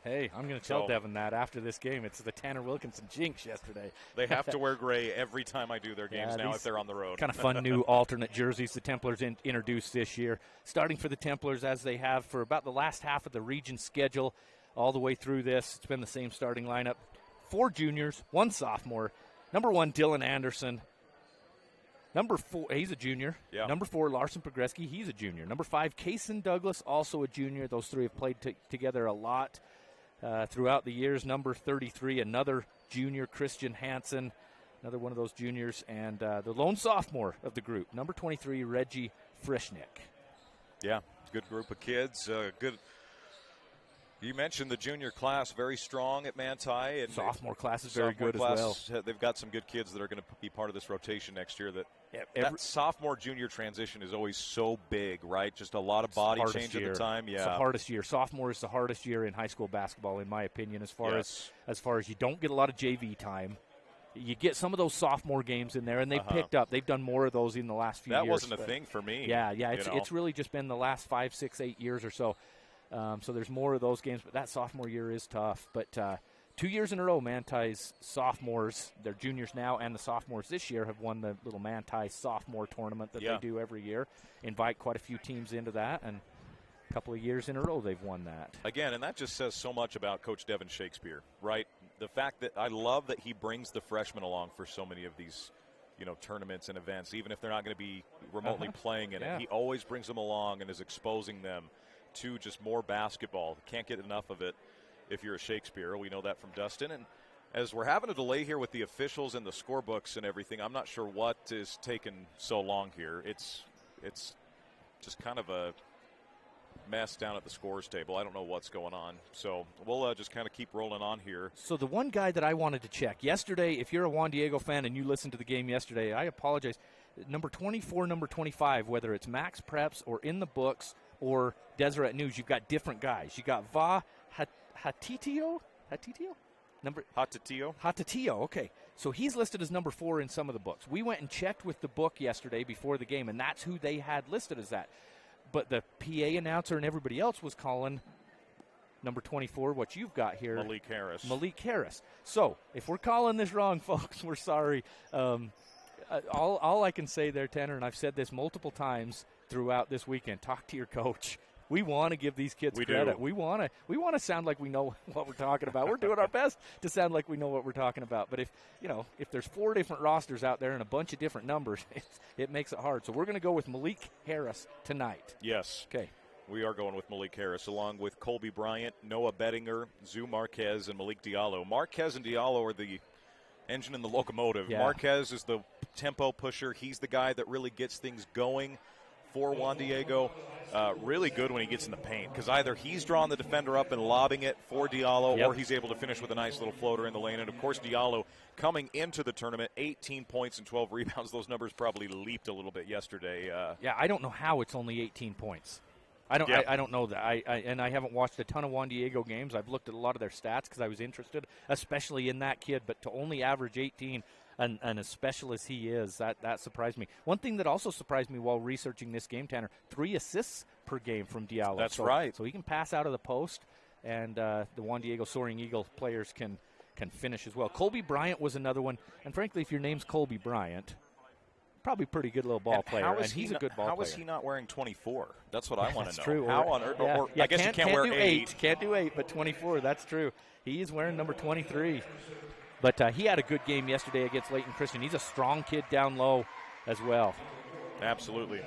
Hey, I'm going to tell Devin that after this game. It's the Tanner Wilkinson jinx yesterday. They have to wear gray every time I do their games now if they're on the road. Kind of fun new alternate jerseys the Templars introduced this year. Starting for the Templars as they have for about the last half of the region schedule all the way through this. It's been the same starting lineup. 4 juniors, 1 sophomore. Number 1, Dylan Anderson. Number 4, he's a junior. Yeah. Number 4, Larson Progreski, he's a junior. Number 5, Kaysen Douglas, also a junior. Those 3 have played together a lot throughout the years. Number 33, another junior, Christian Hansen, another one of those juniors. And the lone sophomore of the group, number 23, Reggie Frischnick. Yeah, good group of kids. Good. You mentioned the junior class, very strong at Manti. And sophomore class is very good as well. They've got some good kids that are going to be part of this rotation next year. That sophomore-junior transition is always so big, right? Just a lot of body change at the time. Yeah, it's the hardest year. Sophomore is the hardest year in high school basketball, in my opinion, as far as you don't get a lot of JV time. You get some of those sophomore games in there, and they've picked up. They've done more of those in the last few years. That wasn't a thing for me. Yeah. It's really just been the last 5, 6, 8 years or so. So there's more of those games, but that sophomore year is tough. But 2 years in a row, Manti's sophomores, they're juniors now, and the sophomores this year have won the little Manti sophomore tournament that they do every year. Invite quite a few teams into that, and a couple of years in a row they've won that. Again, and that just says so much about Coach Devin Shakespeare, right? The fact that I love that he brings the freshmen along for so many of these tournaments and events, even if they're not going to be remotely playing in it. He always brings them along and is exposing them to just more basketball. Can't get enough of it if you're a Shakespeare. We know that from Dustin. And as we're having a delay here with the officials and the scorebooks and everything, I'm not sure what is taking so long here. It's just kind of a mess down at the scores table. I don't know what's going on. So we'll just kind of keep rolling on here. So the one guy that I wanted to check yesterday, if you're a Juan Diego fan and you listened to the game yesterday, I apologize. Number 24, number 25, whether it's Max Preps or in the books or Deseret News, you've got different guys. You got Hatitio? Hatitio, okay. So he's listed as number 4 in some of the books. We went and checked with the book yesterday before the game, and that's who they had listed as that. But the PA announcer and everybody else was calling number 24, what you've got here. Malik Harris. So if we're calling this wrong, folks, we're sorry. All I can say there, Tanner, and I've said this multiple times throughout this weekend, talk to your coach. We want to give these kids credit. We want to sound like we know what we're talking about. We're doing our best to sound like we know what we're talking about. But if there's 4 different rosters out there and a bunch of different numbers, it makes it hard. So we're going to go with Malik Harris tonight. Yes. Okay. We are going with Malik Harris, along with Colby Bryant, Noah Bettinger, Zoo Marquez, and Malik Diallo. Marquez and Diallo are the engine and the locomotive. Yeah. Marquez is the tempo pusher. He's the guy that really gets things going for Juan Diego. Really good when he gets in the paint, because either he's drawing the defender up and lobbing it for Diallo, or he's able to finish with a nice little floater in the lane. And, of course, Diallo coming into the tournament, 18 points and 12 rebounds. Those numbers probably leaped a little bit yesterday. I don't know how it's only 18 points. I don't know that. I haven't watched a ton of Juan Diego games. I've looked at a lot of their stats because I was interested, especially in that kid. But to only average 18, and as special as he is, that surprised me. One thing that also surprised me while researching this game, Tanner, 3 assists per game from Diallo. That's right. So he can pass out of the post, and the Juan Diego Soaring Eagle players can finish as well. Colby Bryant was another one. And frankly, if your name's Colby Bryant, probably pretty good little ball player, and he's a good ball player. How is he not wearing 24? That's what I want to know. True. How on earth? I guess you can't wear 8. Can't do 8, but 24, that's true. He is wearing number 23. But he had a good game yesterday against Leighton Christian. He's a strong kid down low as well. Absolutely.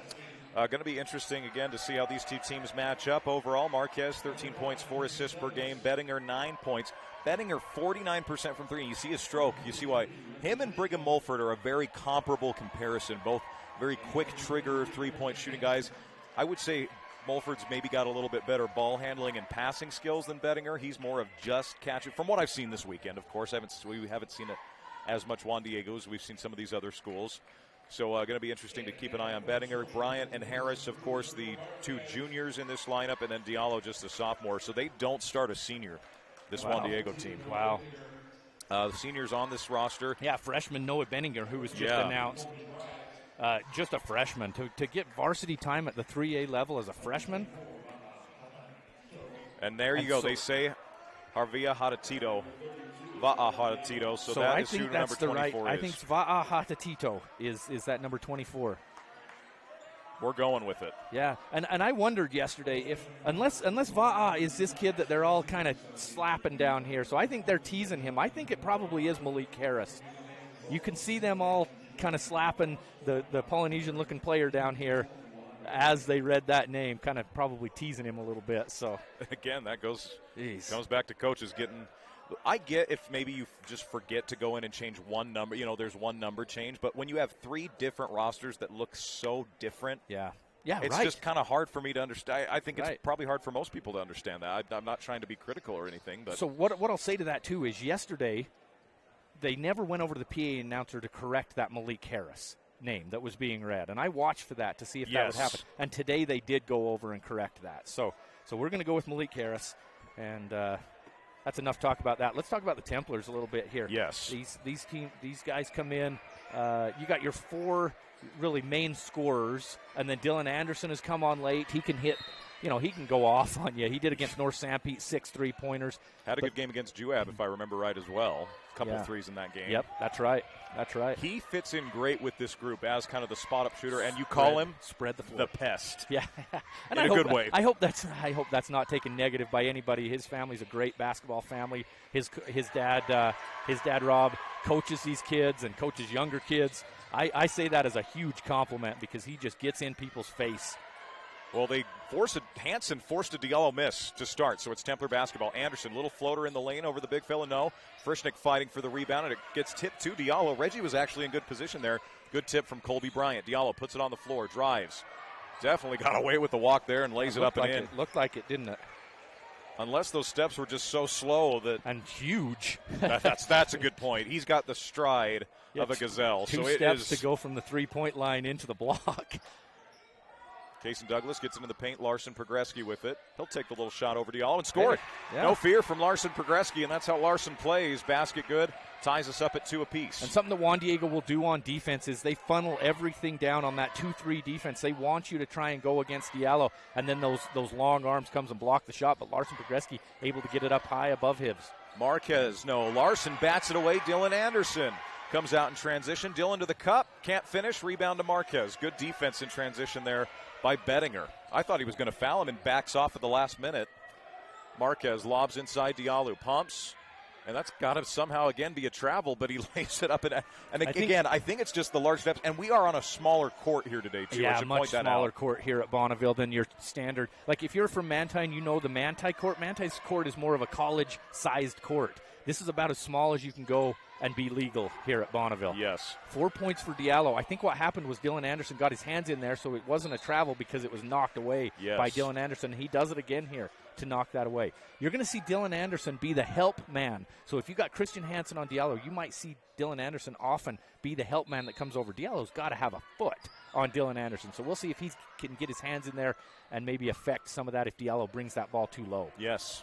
Going to be interesting, again, to see how these two teams match up. Overall, Marquez, 13 points, 4 assists per game. Bettinger, 9 points. Bettinger, 49% from 3. You see his stroke. You see why. Him and Brigham Mulford are a very comparable comparison. Both very quick trigger, three-point shooting guys. I would say Mulford's maybe got a little bit better ball handling and passing skills than Bettinger. He's more of just catching. From what I've seen this weekend, of course, we haven't seen it as much Juan Diego as we've seen some of these other schools. So going to be interesting to keep an eye on Bettinger. Bryant and Harris, of course, the 2 juniors in this lineup, and then Diallo just a sophomore. So they don't start a senior, this Juan Diego team. Wow. The seniors on this roster. Yeah, freshman Noah Benninger, who was just announced. Just a freshman. To get varsity time at the 3A level as a freshman. And there you go. They say Harvia Hatatito. Va'a Hatatito. So that I is think who that's number the 24 right. is. I think Va'a Hatatito is that number 24. We're going with it. Yeah, and I wondered yesterday if unless Va'a is this kid that they're all kind of slapping down here, so I think they're teasing him. I think it probably is Malik Harris. You can see them all kind of slapping the Polynesian-looking player down here as they read that name, kind of probably teasing him a little bit. So again, that comes Jeez. back to coaches getting. I get if maybe you just forget to go in and change one number. There's one number change, but when you have 3 different rosters that look so different, it's just kind of hard for me to understand. I think it's probably hard for most people to understand that. I'm not trying to be critical or anything, but so what I'll say to that too is yesterday they never went over to the PA announcer to correct that Malik Harris name that was being read, and I watched for that to see if that would happen. And today they did go over and correct that. So we're going to go with Malik Harris, and that's enough talk about that. Let's talk about the Templars a little bit here. Yes. These guys come in. You got your 4 really main scorers, and then Dylan Anderson has come on late. He can hit, he can go off on you. He did against North Sanpete, 6 3-pointers. Had a good game against Juab, if I remember right as well. A couple of threes in that game. Yep, that's right. He fits in great with this group as kind of the spot-up shooter, and you call him spread the floor. The pest. Yeah, and in a good way. I hope that's not taken negative by anybody. His family's a great basketball family. His dad Rob coaches these kids and coaches younger kids. I say that as a huge compliment because he just gets in people's face. Well, Hansen forced a Diallo miss to start, so it's Templar basketball. Anderson, little floater in the lane over the big fella, no. Frischnick fighting for the rebound, and it gets tipped to Diallo. Reggie was actually in good position there. Good tip from Colby Bryant. Diallo puts it on the floor, drives. Definitely got away with the walk there and lays it up and in. It looked like it, didn't it? Unless those steps were just so slow that and huge. that's a good point. He's got the stride of a gazelle. Two steps to go from the 3-point line into the block. Cason Douglas gets into the paint. Larson Progreski with it. He'll take the little shot over Diallo and score it. Yeah. No fear from Larson Progreski, and that's how Larson plays. Basket good. Ties us up at 2 apiece. And something that Juan Diego will do on defense is they funnel everything down on that 2-3 defense. They want you to try and go against Diallo, and then those long arms comes and block the shot, but Larson Progreski able to get it up high above Hibbs. Marquez, no. Larson bats it away. Dylan Anderson comes out in transition. Dylan to the cup. Can't finish. Rebound to Marquez. Good defense in transition there by Bettinger. I thought he was going to foul him and backs off at the last minute. Marquez lobs inside Diallo. Pumps. And that's got to somehow, again, be a travel, but he lays it up. And I think it's just the large steps. And we are on a smaller court here today, too. Yeah, much smaller court here at Bonneville than your standard. Like, if you're from Manti and you know the Manti court, Manti's court is more of a college-sized court. This is about as small as you can go and be legal here at Bonneville. Yes. 4 points for Diallo. I think what happened was Dylan Anderson got his hands in there, so it wasn't a travel because it was knocked away by Dylan Anderson. He does it again here to knock that away. You're going to see Dylan Anderson be the help man. So if you got Christian Hansen on Diallo, you might see Dylan Anderson often be the help man that comes over. Diallo's got to have a foot on Dylan Anderson. So we'll see if he can get his hands in there and maybe affect some of that if Diallo brings that ball too low. Yes.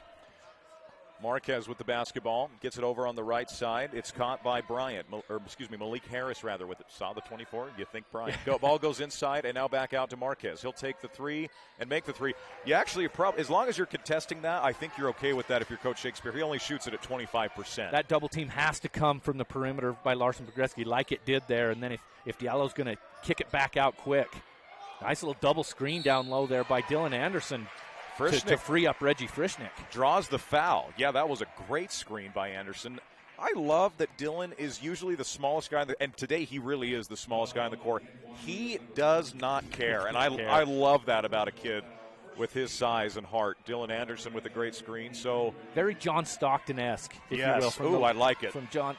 Marquez with the basketball, gets it over on the right side. It's caught by Malik Harris with it. Saw the 24. You think Bryant? Ball goes inside and now back out to Marquez. He'll take the 3 and make the 3. You actually, as long as you're contesting that, I think you're okay with that if you're Coach Shakespeare. He only shoots it at 25%. That double team has to come from the perimeter by Larson Progreski like it did there. And then if Diallo's going to kick it back out quick. Nice little double screen down low there by Dylan Anderson. To free up Reggie Frischnick. Draws the foul. Yeah, that was a great screen by Anderson. I love that Dylan is usually the smallest guy, and today he really is the smallest guy in the court. He does not care, and I love that about a kid with his size and heart. Dylan Anderson with a great screen. So very John Stockton-esque, if you will. I like it. From John,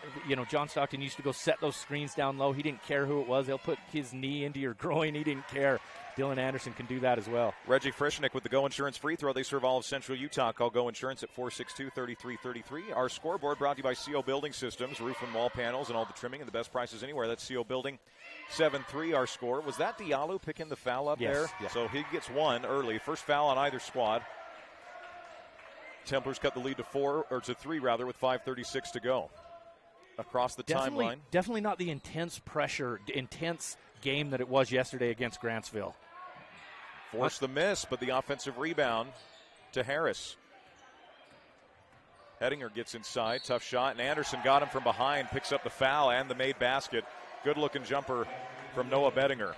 John Stockton used to go set those screens down low. He didn't care who it was. He'll put his knee into your groin. He didn't care. Dylan Anderson can do that as well. Reggie Frischnick with the Go Insurance free throw. They serve all of Central Utah. Call Go Insurance at 462-3333. Our scoreboard brought to you by CO Building Systems, roof and wall panels, and all the trimming and the best prices anywhere. That's CO Building. 7-3 our score. Was that Diallo picking the foul up there? Yes. So he gets one early. First foul on either squad. Templars cut the lead to 3 with 5:36 to go. Across the timeline. Definitely not the intense game that it was yesterday against Grantsville. Forced the miss, but the offensive rebound to Harris. Hettinger gets inside, tough shot, and Anderson got him from behind, picks up the foul and the made basket. Good-looking jumper from Noah Bettinger.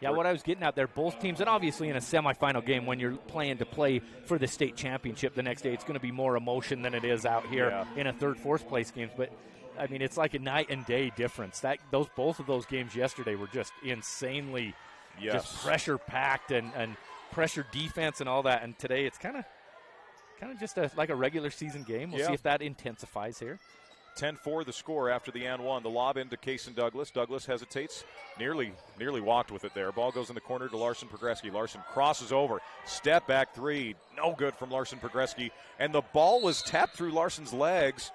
Yeah, what I was getting at there, both teams, and obviously in a semifinal game when you're playing to play for the state championship the next day, it's going to be more emotion than it is out here in a third, fourth place games. But, I mean, it's like a night and day difference. Both of those games yesterday were just insanely just pressure-packed and pressure defense and all that. And today it's kind of just like a regular season game. We'll see if that intensifies here. 10-4 the score after the and one. The lob into Kaysen Douglas. Douglas hesitates. Nearly walked with it there. Ball goes in the corner to Larson Progreski. Larson crosses over. Step back three. No good from Larson Progreski. And the ball was tapped through Larson's legs,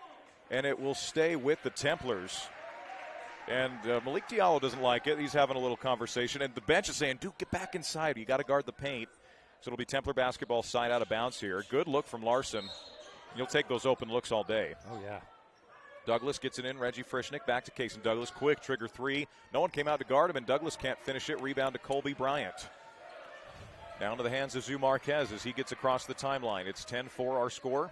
and it will stay with the Templars. And Malik Diallo doesn't like it. He's having a little conversation. And the bench is saying, Duke, get back inside. You got to guard the paint. So it'll be Templar basketball side out of bounds here. Good look from Larson. You'll take those open looks all day. Oh, yeah. Douglas gets it in. Reggie Frischnick back to Kaysen Douglas. Quick trigger three. No one came out to guard him, and Douglas can't finish it. Rebound to Colby Bryant. Down to the hands of Zoo Marquez as he gets across the timeline. It's 10-4 our score.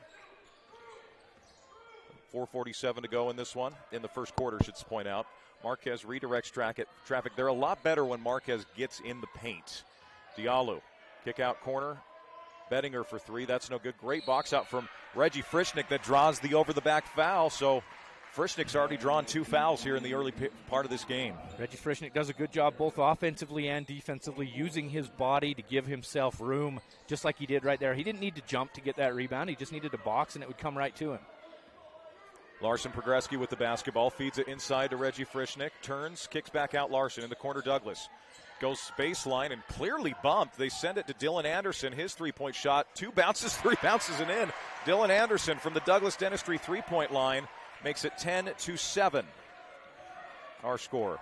4:47 to go in this one. In the first quarter, should point out. Marquez redirects traffic. They're a lot better when Marquez gets in the paint. Diallo, kick out corner. Bettinger for three. That's no good. Great box out from Reggie Frischnick that draws the over-the-back foul. So Frischnick's already drawn 2 fouls here in the early part of this game. Reggie Frischnick does a good job both offensively and defensively, using his body to give himself room, just like he did right there. He didn't need to jump to get that rebound. He just needed to box, and it would come right to him. Larson Progreski with the basketball, feeds it inside to Reggie Frischnick, turns, kicks back out Larson in the corner. Douglas goes baseline and clearly bumped. They send it to Dylan Anderson. His three-point shot, 2 bounces, 3 bounces and in. Dylan Anderson from the Douglas Dentistry three-point line makes it 10-7. Our score.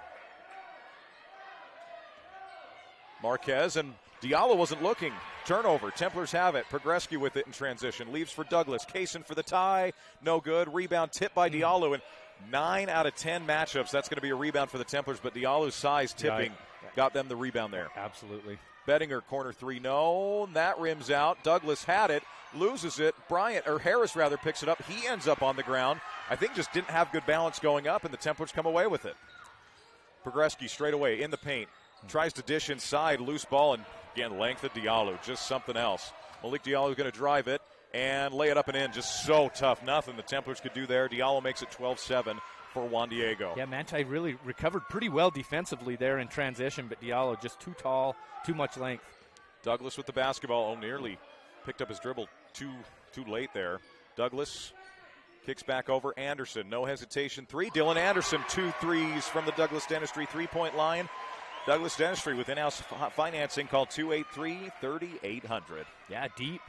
Marquez and Diallo wasn't looking. Turnover. Templars have it. Progreski with it in transition. Leaves for Douglas. Kaysen for the tie. No good. Rebound tipped by Diallo. And 9 out of 10 matchups, that's going to be a rebound for the Templars. But Diallo's size tipping got them the rebound there. Absolutely. Bettinger, corner three. No. That rims out. Douglas had it. Loses it. Harris picks it up. He ends up on the ground. I think just didn't have good balance going up, and the Templars come away with it. Progreski straight away in the paint. Tries to dish inside, loose ball, and again, length of Diallo, just something else. Malik Diallo is going to drive it and lay it up and in, just so tough. Nothing the Templars could do there. Diallo makes it 12-7 for Juan Diego. Yeah, Manti really recovered pretty well defensively there in transition, but Diallo just too tall, too much length. Douglas with the basketball, nearly picked up his dribble too late there. Douglas kicks back over Anderson, no hesitation. Three, Dylan Anderson, 2 threes from the Douglas Dentistry three-point line. Douglas Dentistry with in-house financing, call 283-3800. Yeah, deep.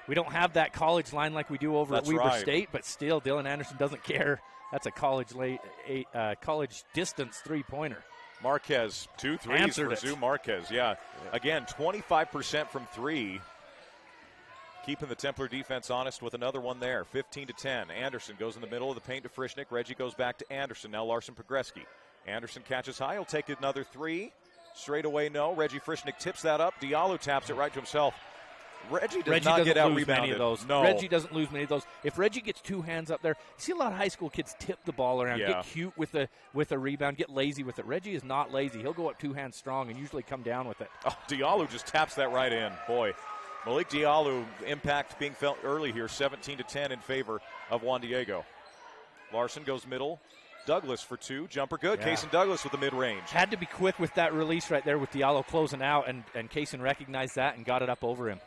We don't have that college line like we do over at Weber State, but still, Dylan Anderson doesn't care. That's a college distance three-pointer. Marquez, 2 threes for Zoo Marquez. Yeah, again, 25% from three. Keeping the Templar defense honest with another one there. 15-10. Anderson goes in the middle of the paint to Frischnick. Reggie goes back to Anderson. Now Larson Progreski. Anderson catches high. He'll take another three. Straight away, no. Reggie Frischnick tips that up. Diallo taps it right to himself. Reggie does not get out rebounded. Many of those. No. Reggie doesn't lose many of those. If Reggie gets 2 hands up there, you see a lot of high school kids tip the ball around, get cute with a rebound, get lazy with it. Reggie is not lazy. He'll go up 2 hands strong and usually come down with it. Oh, Diallo just taps that right in. Boy, Malik Diallo, impact being felt early here, 17-10 in favor of Juan Diego. Larson goes middle. Douglas for 2. Jumper good. Yeah. Kaysen Douglas with the mid-range. Had to be quick with that release right there with Diallo closing out, and Kaysen recognized that and got it up over him.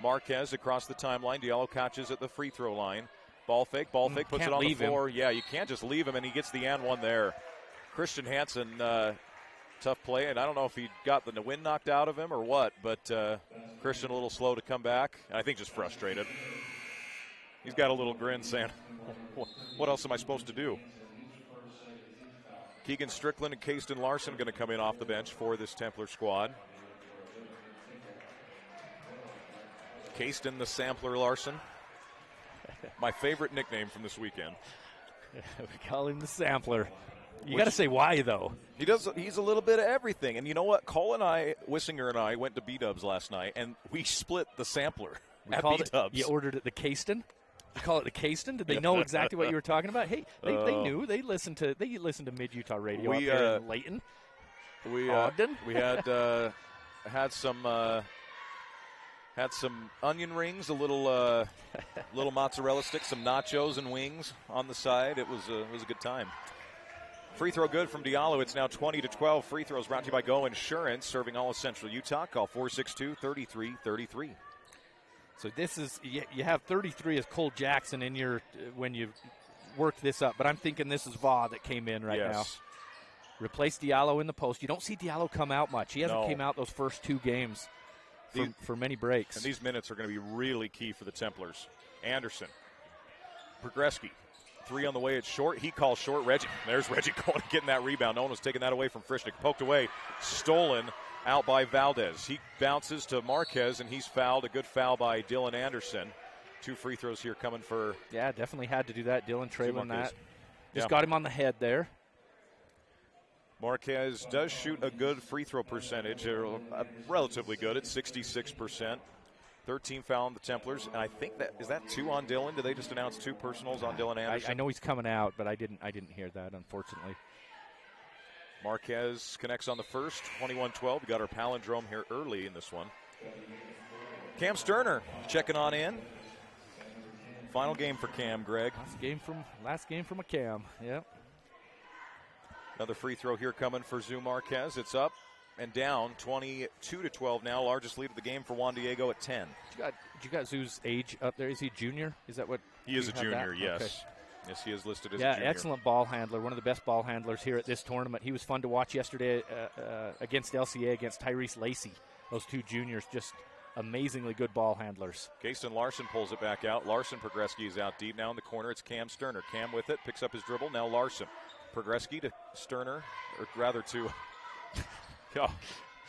Marquez across the timeline. Diallo catches at the free throw line. Ball fake, puts it on the floor. Yeah, you can't just leave him, and he gets the and one there. Christian Hansen, tough play, and I don't know if he got the wind knocked out of him or what, but Christian a little slow to come back. I think just frustrated. He's got a little grin saying, what else am I supposed to do? Keegan Strickland and Kayston Larson going to come in off the bench for this Templar squad. Kayston the Sampler Larson. My favorite nickname from this weekend. We call him the Sampler. You got to say why, though. He's a little bit of everything. And you know what? Wissinger and I went to B-Dubs last night, and we split the Sampler. You ordered it the Caiston. You call it the Caiston? Did they know exactly what you were talking about? Hey, they knew. They listened to Mid Utah Radio up there in Layton. Ogden. We had some onion rings, a little mozzarella sticks, some nachos and wings on the side. It was a good time. Free throw good from Diallo. It's now 20-12. Free throws brought to you by Go Insurance, serving all of Central Utah. Call 462-3333. So this is, you have 33 as Cole Jackson in your when you work this up, but I'm thinking this is Vaugh that came in right now. Replace Diallo in the post. You don't see Diallo come out much. He hasn't came out those first 2 games for many breaks. And these minutes are going to be really key for the Templars. Anderson, Progreski, 3 on the way. It's short. He calls short. Reggie. There's Reggie going getting that rebound. No one was taking that away from Frischnick. Poked away. Stolen out by Valdez. He bounces to Marquez, and he's fouled. A good foul by Dylan Anderson. 2 free throws here coming for. Yeah, definitely had to do that. Dylan trailing that. Just got him on the head there. Marquez does shoot a good free throw percentage, relatively good at 66%. 13 foul on the Templars, and I think is that 2 on Dylan? Did they just announce 2 personals on Dylan Anderson? I know he's coming out, but I didn't hear that, unfortunately. Marquez connects on the first, 21-12. We got our palindrome here early in this one. Cam Sterner checking on in. Final game for Cam, Greg. Last game from a Cam. Yep. Another free throw here coming for Zoo Marquez. It's up and down, 22-12 now. Largest lead of the game for Juan Diego at 10. You got Zoo's age up there? Is he junior? Is that what? He is a junior, yes. Okay. Yes, he is listed as a junior. Yeah, excellent ball handler. One of the best ball handlers here at this tournament. He was fun to watch yesterday against LCA, against Tyrese Lacey. Those 2 juniors, just amazingly good ball handlers. Kason Larson pulls it back out. Larson Progreski is out deep now in the corner. It's Cam Sterner. Cam with it, picks up his dribble. Now Larson. Progreski to Sterner, or rather to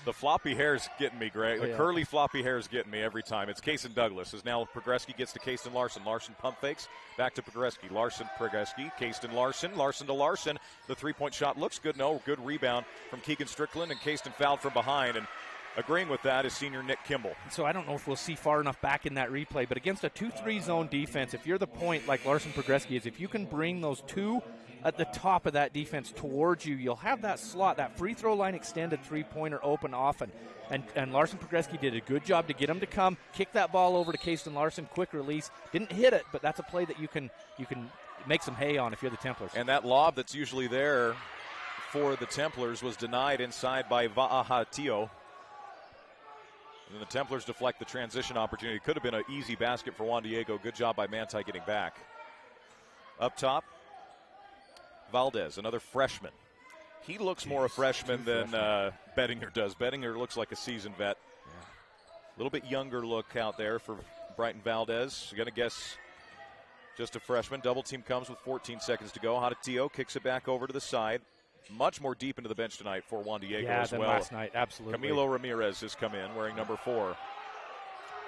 the floppy hair's getting me, Greg. The curly floppy hair's getting me every time. It's Kason Douglas. As now Progreski gets to Kason Larson. Larson pump fakes. Back to Progreski. Larson, Progreski. Kason Larson. Larson to Larson. The 3-point shot looks good. No, good rebound from Keegan Strickland, and Kason fouled from behind. And agreeing with that is senior Nick Kimball. So I don't know if we'll see far enough back in that replay, but against a 2-3 zone defense, if you're the point like Larson Progreski is, if you can bring those 2 at the top of that defense towards you, you'll have that slot, that free throw line extended 3-pointer open often. And Larson Progreski did a good job to get him to come, kick that ball over to Kason Larson, quick release. Didn't hit it, but that's a play that you can make some hay on if you're the Templars. And that lob that's usually there for the Templars was denied inside by Va'ahatio. And then the Templars deflect the transition opportunity. Could have been an easy basket for Juan Diego. Good job by Manti getting back. Up top, Valdez, another freshman. He looks more a freshman than Bettinger does. Bettinger looks like a seasoned vet. A little bit younger look out there for Brighton Valdez. You're going to guess just a freshman. Double team comes with 14 seconds to go. Hatatio kicks it back over to the side. Much more deep into the bench tonight for Juan Diego as well. Yeah, than last night, absolutely. Camilo Ramirez has come in wearing number 4.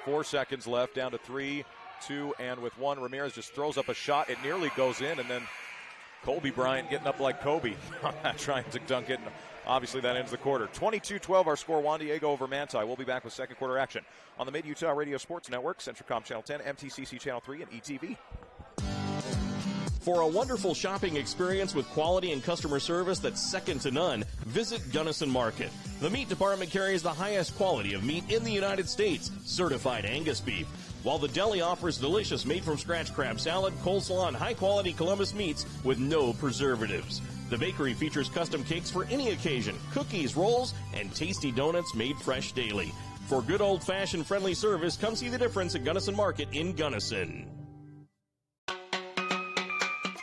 4 seconds left, down to 3, 2, and with 1. Ramirez just throws up a shot. It nearly goes in, and then Colby Bryant getting up like Kobe, trying to dunk it. And obviously, that ends the quarter. 22-12 our score, Juan Diego over Manti. We'll be back with second quarter action on the Mid-Utah Radio Sports Network, Centricom Channel 10, MTCC Channel 3, and ETV. For a wonderful shopping experience with quality and customer service that's second to none, visit Gunnison Market. The meat department carries the highest quality of meat in the United States, certified Angus beef, while the deli offers delicious made-from-scratch crab salad, coleslaw, and high-quality Columbus meats with no preservatives. The bakery features custom cakes for any occasion, cookies, rolls, and tasty donuts made fresh daily. For good old-fashioned friendly service, come see the difference at Gunnison Market in Gunnison.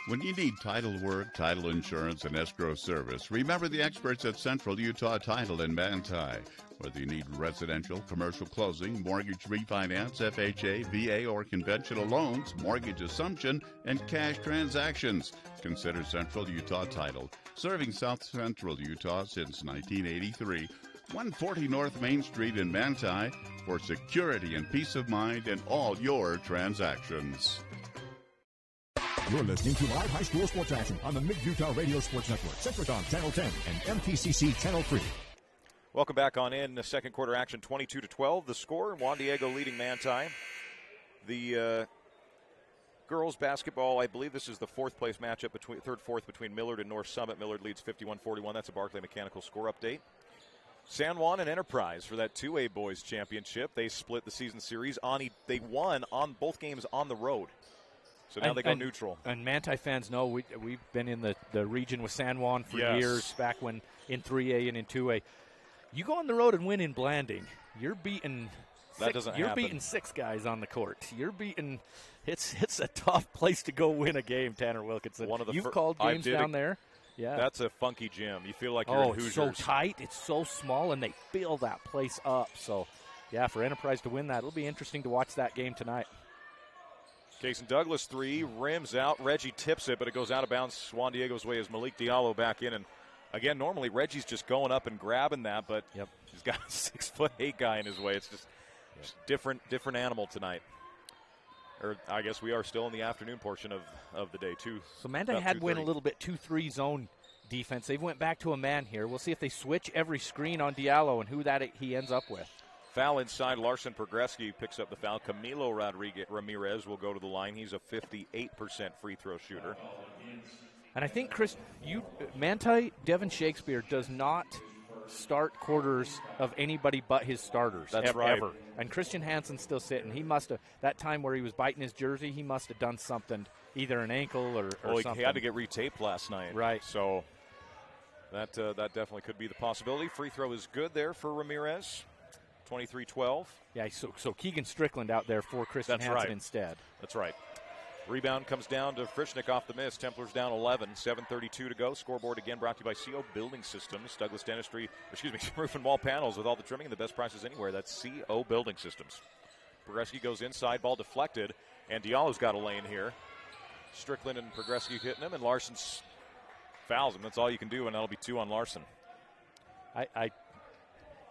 When you need title work, title insurance, and escrow service, remember the experts at Central Utah Title in Manti. Whether you need residential, commercial closing, mortgage refinance, FHA, VA, or conventional loans, mortgage assumption, and cash transactions, consider Central Utah Title. Serving South Central Utah since 1983, 140 North Main Street in Manti, for security and peace of mind in all your transactions. You're listening to live high school sports action on the Mid-Utah Radio Sports Network, Centricom Channel 10 and MTCC Channel 3. Welcome back on in the second quarter action, 22-12. The score, Juan Diego leading Manti. The girls basketball, I believe this is the fourth-place matchup, third-fourth between Millard and North Summit. Millard leads 51-41. That's a Barclay Mechanical score update. San Juan and Enterprise for that 2A boys championship. They split the season series. They won on both games on the road. So now they go neutral. And Manti fans know we've been in the region with San Juan for years, back when in 3A and in 2A. You go on the road and win in Blanding, you're beating beating 6 guys on the court. You're beating it's a tough place to go win a game, Tanner Wilkinson. You've called games down there. Yeah. That's a funky gym. You feel like you're in Hoosiers. It's so tight, it's so small, and they fill that place up. So, yeah, for Enterprise to win that, it'll be interesting to watch that game tonight. Casey Douglas 3, rims out. Reggie tips it, but it goes out of bounds Juan Diego's way as Malik Diallo back in. And, again, normally Reggie's just going up and grabbing that, but he's got a 6'8" guy in his way. It's just different animal tonight. Or I guess we are still in the afternoon portion of the day, too. So Manti had win a little bit 2-3 zone defense. They went back to a man here. We'll see if they switch every screen on Diallo and who he ends up with. Foul inside. Larson Progreski picks up the foul. Camilo Ramirez will go to the line. He's a 58% free throw shooter. And I think, Chris, Manti, Devin Shakespeare does not start quarters of anybody but his starters. That's right. Ever. And Christian Hansen's still sitting. He must have, that time where he was biting his jersey, he must have done something, either an ankle or something. He had to get retaped last night. Right. So that definitely could be the possibility. Free throw is good there for Ramirez. 23-12. Yeah, so Keegan Strickland out there for Christian Hansen instead. That's right. Rebound comes down to Frischnick off the miss. Templars down 11, 7:32 to go. Scoreboard again brought to you by CO Building Systems. Douglas Dentistry, roof and wall panels with all the trimming and the best prices anywhere. That's CO Building Systems. Progreski goes inside, ball deflected, and Diallo's got a lane here. Strickland and Progreski hitting him, and Larson fouls him. That's all you can do, and that'll be 2 on Larson.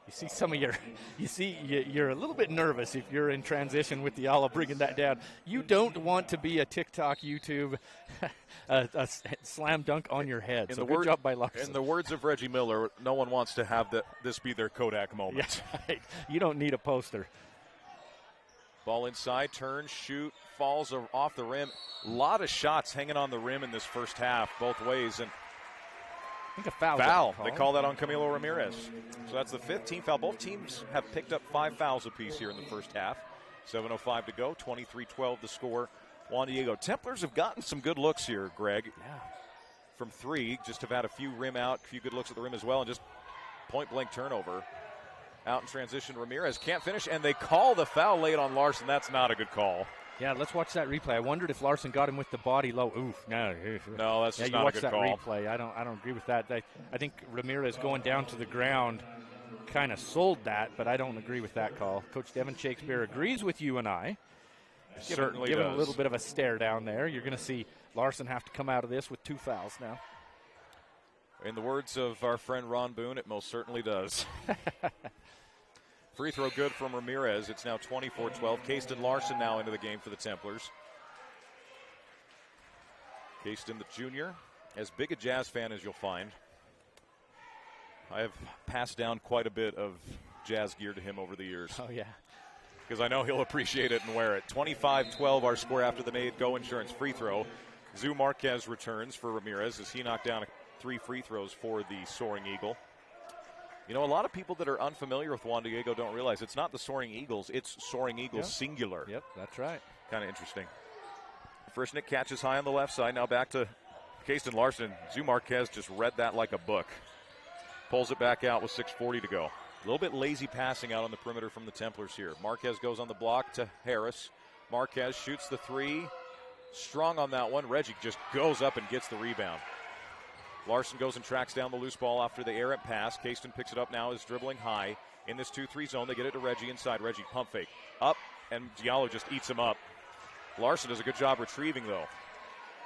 You see some of you're a little bit nervous if you're in transition with Diallo bringing that down. You don't want to be a TikTok, YouTube, a slam dunk on your head. So good job by Larson. In the words of Reggie Miller, no one wants to have this be their Kodak moment. Yeah, right. You don't need a poster. Ball inside, turn, shoot, falls off the rim. A lot of shots hanging on the rim in this first half, both ways, and I think a foul. They call that on Camilo Ramirez. So that's the 15th foul. Both teams have picked up 5 fouls apiece here in the first half. 7:05 to go. 23-12 the score. Juan Diego. Templars have gotten some good looks here, Greg. Yeah. From 3, just have had a few rim out, a few good looks at the rim as well, and just point-blank turnover. Out in transition, Ramirez can't finish, and they call the foul late on Larson. That's not a good call. Yeah, let's watch that replay. I wondered if Larson got him with the body low. Oof, no, that's just not a good call. Yeah, you watch that replay. I don't agree with that. I think Ramirez going down to the ground kind of sold that, but I don't agree with that call. Coach Devin Shakespeare agrees with you and I. Certainly giving does. A little bit of a stare down there. You're going to see Larson have to come out of this with 2 fouls now. In the words of our friend Ron Boone, it most certainly does. Free throw good from Ramirez. It's now 24-12. Casten Larson now into the game for the Templars. Casten, the junior, as big a Jazz fan as you'll find. I have passed down quite a bit of Jazz gear to him over the years. Oh, yeah. Because I know he'll appreciate it and wear it. 25-12 our score after the made Go Insurance free throw. Zu Marquez returns for Ramirez as he knocked down 3 free throws for the Soaring Eagle. You know, a lot of people that are unfamiliar with Juan Diego don't realize it's not the Soaring Eagles, it's Soaring Eagles singular. Yep, that's right. Kind of interesting. Frischnick catches high on the left side. Now back to Casten Larson. Zu Marquez just read that like a book. Pulls it back out with 6:40 to go. A little bit lazy passing out on the perimeter from the Templars here. Marquez goes on the block to Harris. Marquez shoots the 3. Strong on that one. Reggie just goes up and gets the rebound. Larson goes and tracks down the loose ball after the errant pass. Casten picks it up now, is dribbling high. In this 2-3 zone, they get it to Reggie inside. Reggie pump fake. Up, and Diallo just eats him up. Larson does a good job retrieving, though,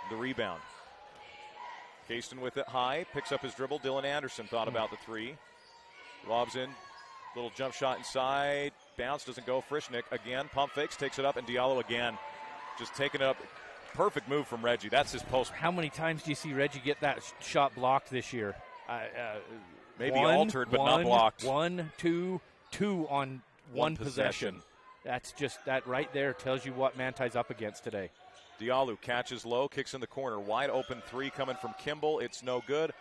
the rebound. Casten with it high, picks up his dribble. Dylan Anderson thought about the 3. Lobs in, little jump shot inside. Bounce, doesn't go. Frischnick again, pump fakes, takes it up, and Diallo again. Just taking it up. Perfect move from Reggie. That's his post. How many times do you see Reggie get that shot blocked this year? Maybe altered, but not blocked. 1, 2 on one possession. That's just, that right there tells you what Manti's up against today. Diallo catches low, kicks in the corner. Wide open three coming from Kimball. It's no good.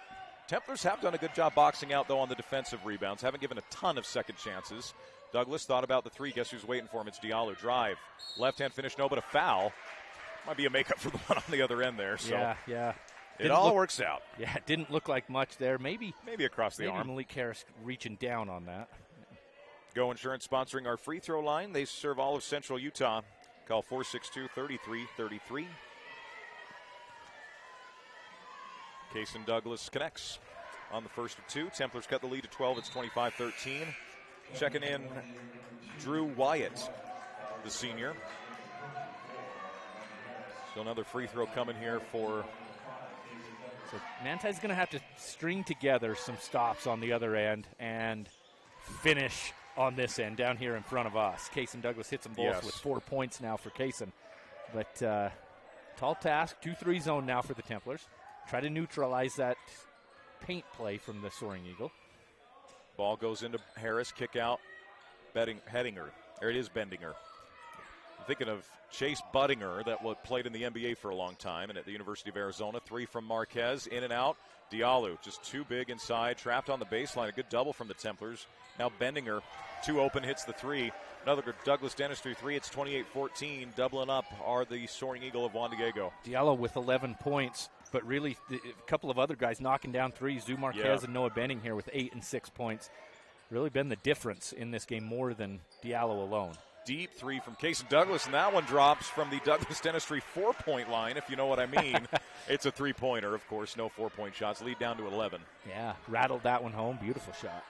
Templars have done a good job boxing out, though, on the defensive rebounds. Haven't given a ton of second chances. Douglas thought about the three. Guess who's waiting for him? It's Diallo. Drive. Left-hand finish, no, but a foul. Might be a makeup for the one on the other end there. So Yeah. It all works out. Yeah, it didn't look like much there. Maybe across the arm. Malik Harris reaching down on that. Go Insurance sponsoring our free throw line. They serve all of Central Utah. Call 462-3333. Cason Douglas connects on the first of two. Templars cut the lead to 12. It's 25-13. Checking in Drew Wyatt, the senior. So another free throw coming here for... So Manti's going to have to string together some stops on the other end and finish on this end down here in front of us. Cason Douglas hits them both with 4 points now for Cason. But tall task, 2-3 zone now for the Templars. Try to neutralize that paint play from the Soaring Eagle. Ball goes into Harris, kick out, Hedinger. There it is, Bendinger. I'm thinking of Chase Budinger that played in the NBA for a long time and at the University of Arizona. Three from Marquez, in and out. Diallo just too big inside, trapped on the baseline. A good double from the Templars. Now Bendinger, two open, hits the three. Another Douglas Dentistry three. It's 28-14. Doubling up are the Soaring Eagle of Juan Diego. Diallo with 11 points, but really a couple of other guys knocking down threes. Zu Marquez and Noah Benning here with 8 and 6 points. Really been the difference in this game more than Diallo alone. Deep three from Cason Douglas, and that one drops from the Douglas Dentistry 4-point line, if you know what I mean. It's a three-pointer, of course, no 4-point shots. Lead down to 11. Yeah, rattled that one home. Beautiful shot.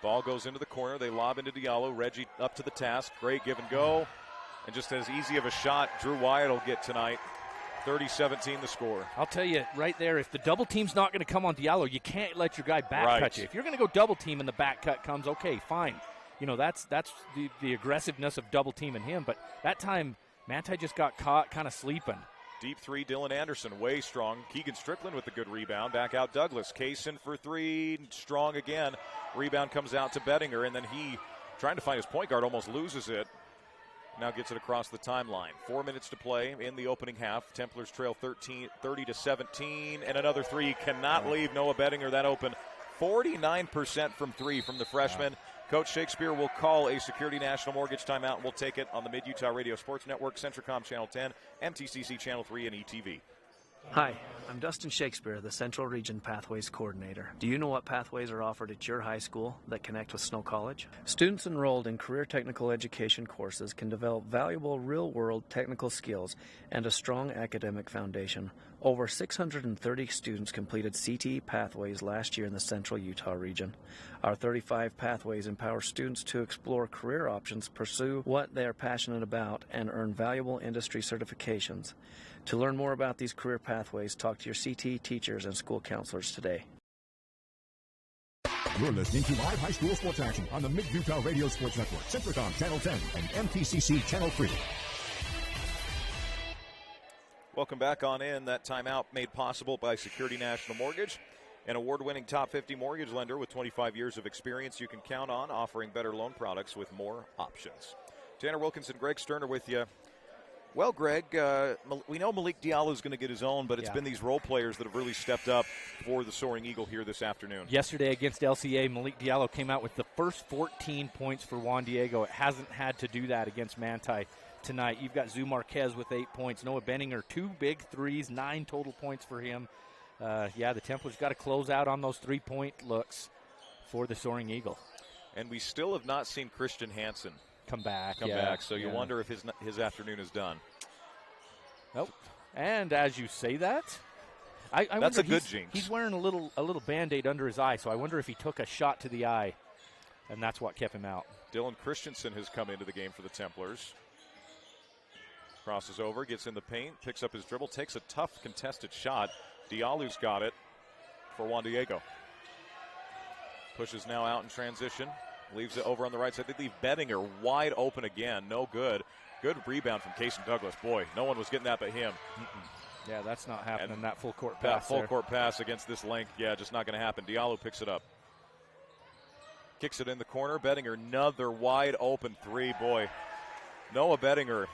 Ball goes into the corner. They lob into Diallo. Reggie up to the task. Great give and go. And just as easy of a shot Drew Wyatt will get tonight. 30-17 the score. I'll tell you right there, if the double team's not going to come on Diallo, you can't let your guy back cut you. If you're going to go double team and the back cut comes, okay, fine. You know, that's the aggressiveness of double teaming him. But that time, Manti just got caught kind of sleeping. Deep three, Dylan Anderson, way strong. Keegan Strickland with the good rebound. Back out Douglas. Cason for three, strong again. Rebound comes out to Bettinger, and then he, trying to find his point guard, almost loses it. Now gets it across the timeline. 4 minutes to play in the opening half. Templars trail 30-17, and another three. Cannot leave Noah Bettinger that open. 49% from three from the freshman. Coach Shakespeare will call a Security National Mortgage timeout, and we'll take it on the Mid-Utah Radio Sports Network, Centricom Channel 10, MTCC Channel 3, and ETV. Hi, I'm Dustin Shakespeare, the Central Region Pathways Coordinator. Do you know what pathways are offered at your high school that connect with Snow College? Students enrolled in career technical education courses can develop valuable real-world technical skills and a strong academic foundation. Over 630 students completed CTE pathways last year in the Central Utah region. Our 35 pathways empower students to explore career options, pursue what they are passionate about, and earn valuable industry certifications. To learn more about these career pathways, talk to your CTE teachers and school counselors today. You're listening to live high school sports action on the Mid-Utah Radio Sports Network, Centricom Channel 10, and MTCC Channel 3. Welcome back on in. That timeout made possible by Security National Mortgage, an award-winning top 50 mortgage lender with 25 years of experience you can count on, offering better loan products with more options. Tanner Wilkinson, Greg Sterner with you. Well, Greg, we know Malik Diallo is going to get his own, but it's been these role players that have really stepped up for the Soaring Eagle here this afternoon. Yesterday against LCA, Malik Diallo came out with the first 14 points for Juan Diego. It hasn't had to do that against Manti tonight. You've got Zu Marquez with 8 points. Noah Benninger, 2 big threes, 9 total points for him. The Templars got to close out on those 3-point looks for the Soaring Eagle. And we still have not seen Christian Hansen come back. So you wonder if his afternoon is done. Nope. And as you say that, I that's wonder a good jinx. He's wearing a little Band-Aid under his eye, so I wonder if he took a shot to the eye, and that's what kept him out. Dylan Christensen has come into the game for the Templars. Crosses over, gets in the paint, picks up his dribble, takes a tough contested shot. Diallo's got it for Juan Diego. Pushes now out in transition. Leaves it over on the right side. They leave Bettinger wide open again. No good. Good rebound from Cason Douglas. Boy, no one was getting that but him. Yeah, that's not happening. And that full court pass. That full court pass against this length, just not going to happen. Diallo picks it up. Kicks it in the corner. Bettinger, another wide open three. Boy, Noah Bettinger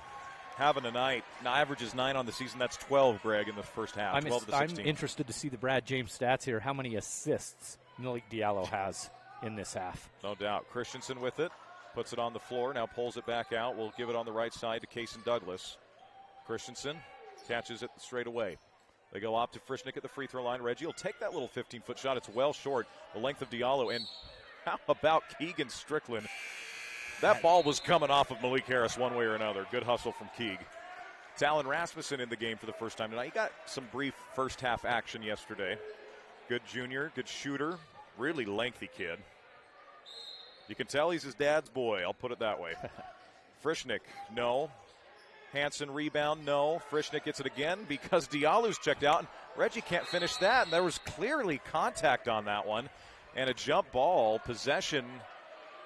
having a night. Averages 9 on the season. That's 12, Greg, in the first half. 12 to 16. I'm interested to see the Brad James stats here. How many assists Malik Diallo has in this half? No doubt. Christensen with it. Puts it on the floor. Now pulls it back out. We'll give it on the right side to Cason Douglas. Christensen catches it straight away. They go up to Frischnick at the free throw line. Reggie will take that little 15-foot shot. It's well short. The length of Diallo. And how about Keegan Strickland? That ball was coming off of Malik Harris one way or another. Good hustle from Keeg. Talon Rasmussen in the game for the first time tonight. He got some brief first half action yesterday. Good junior, good shooter, really lengthy kid. You can tell he's his dad's boy, I'll put it that way. Frischnick, no. Hansen rebound, no. Frischnick gets it again because Diallo's checked out. And Reggie can't finish that, and there was clearly contact on that one. And a jump ball, possession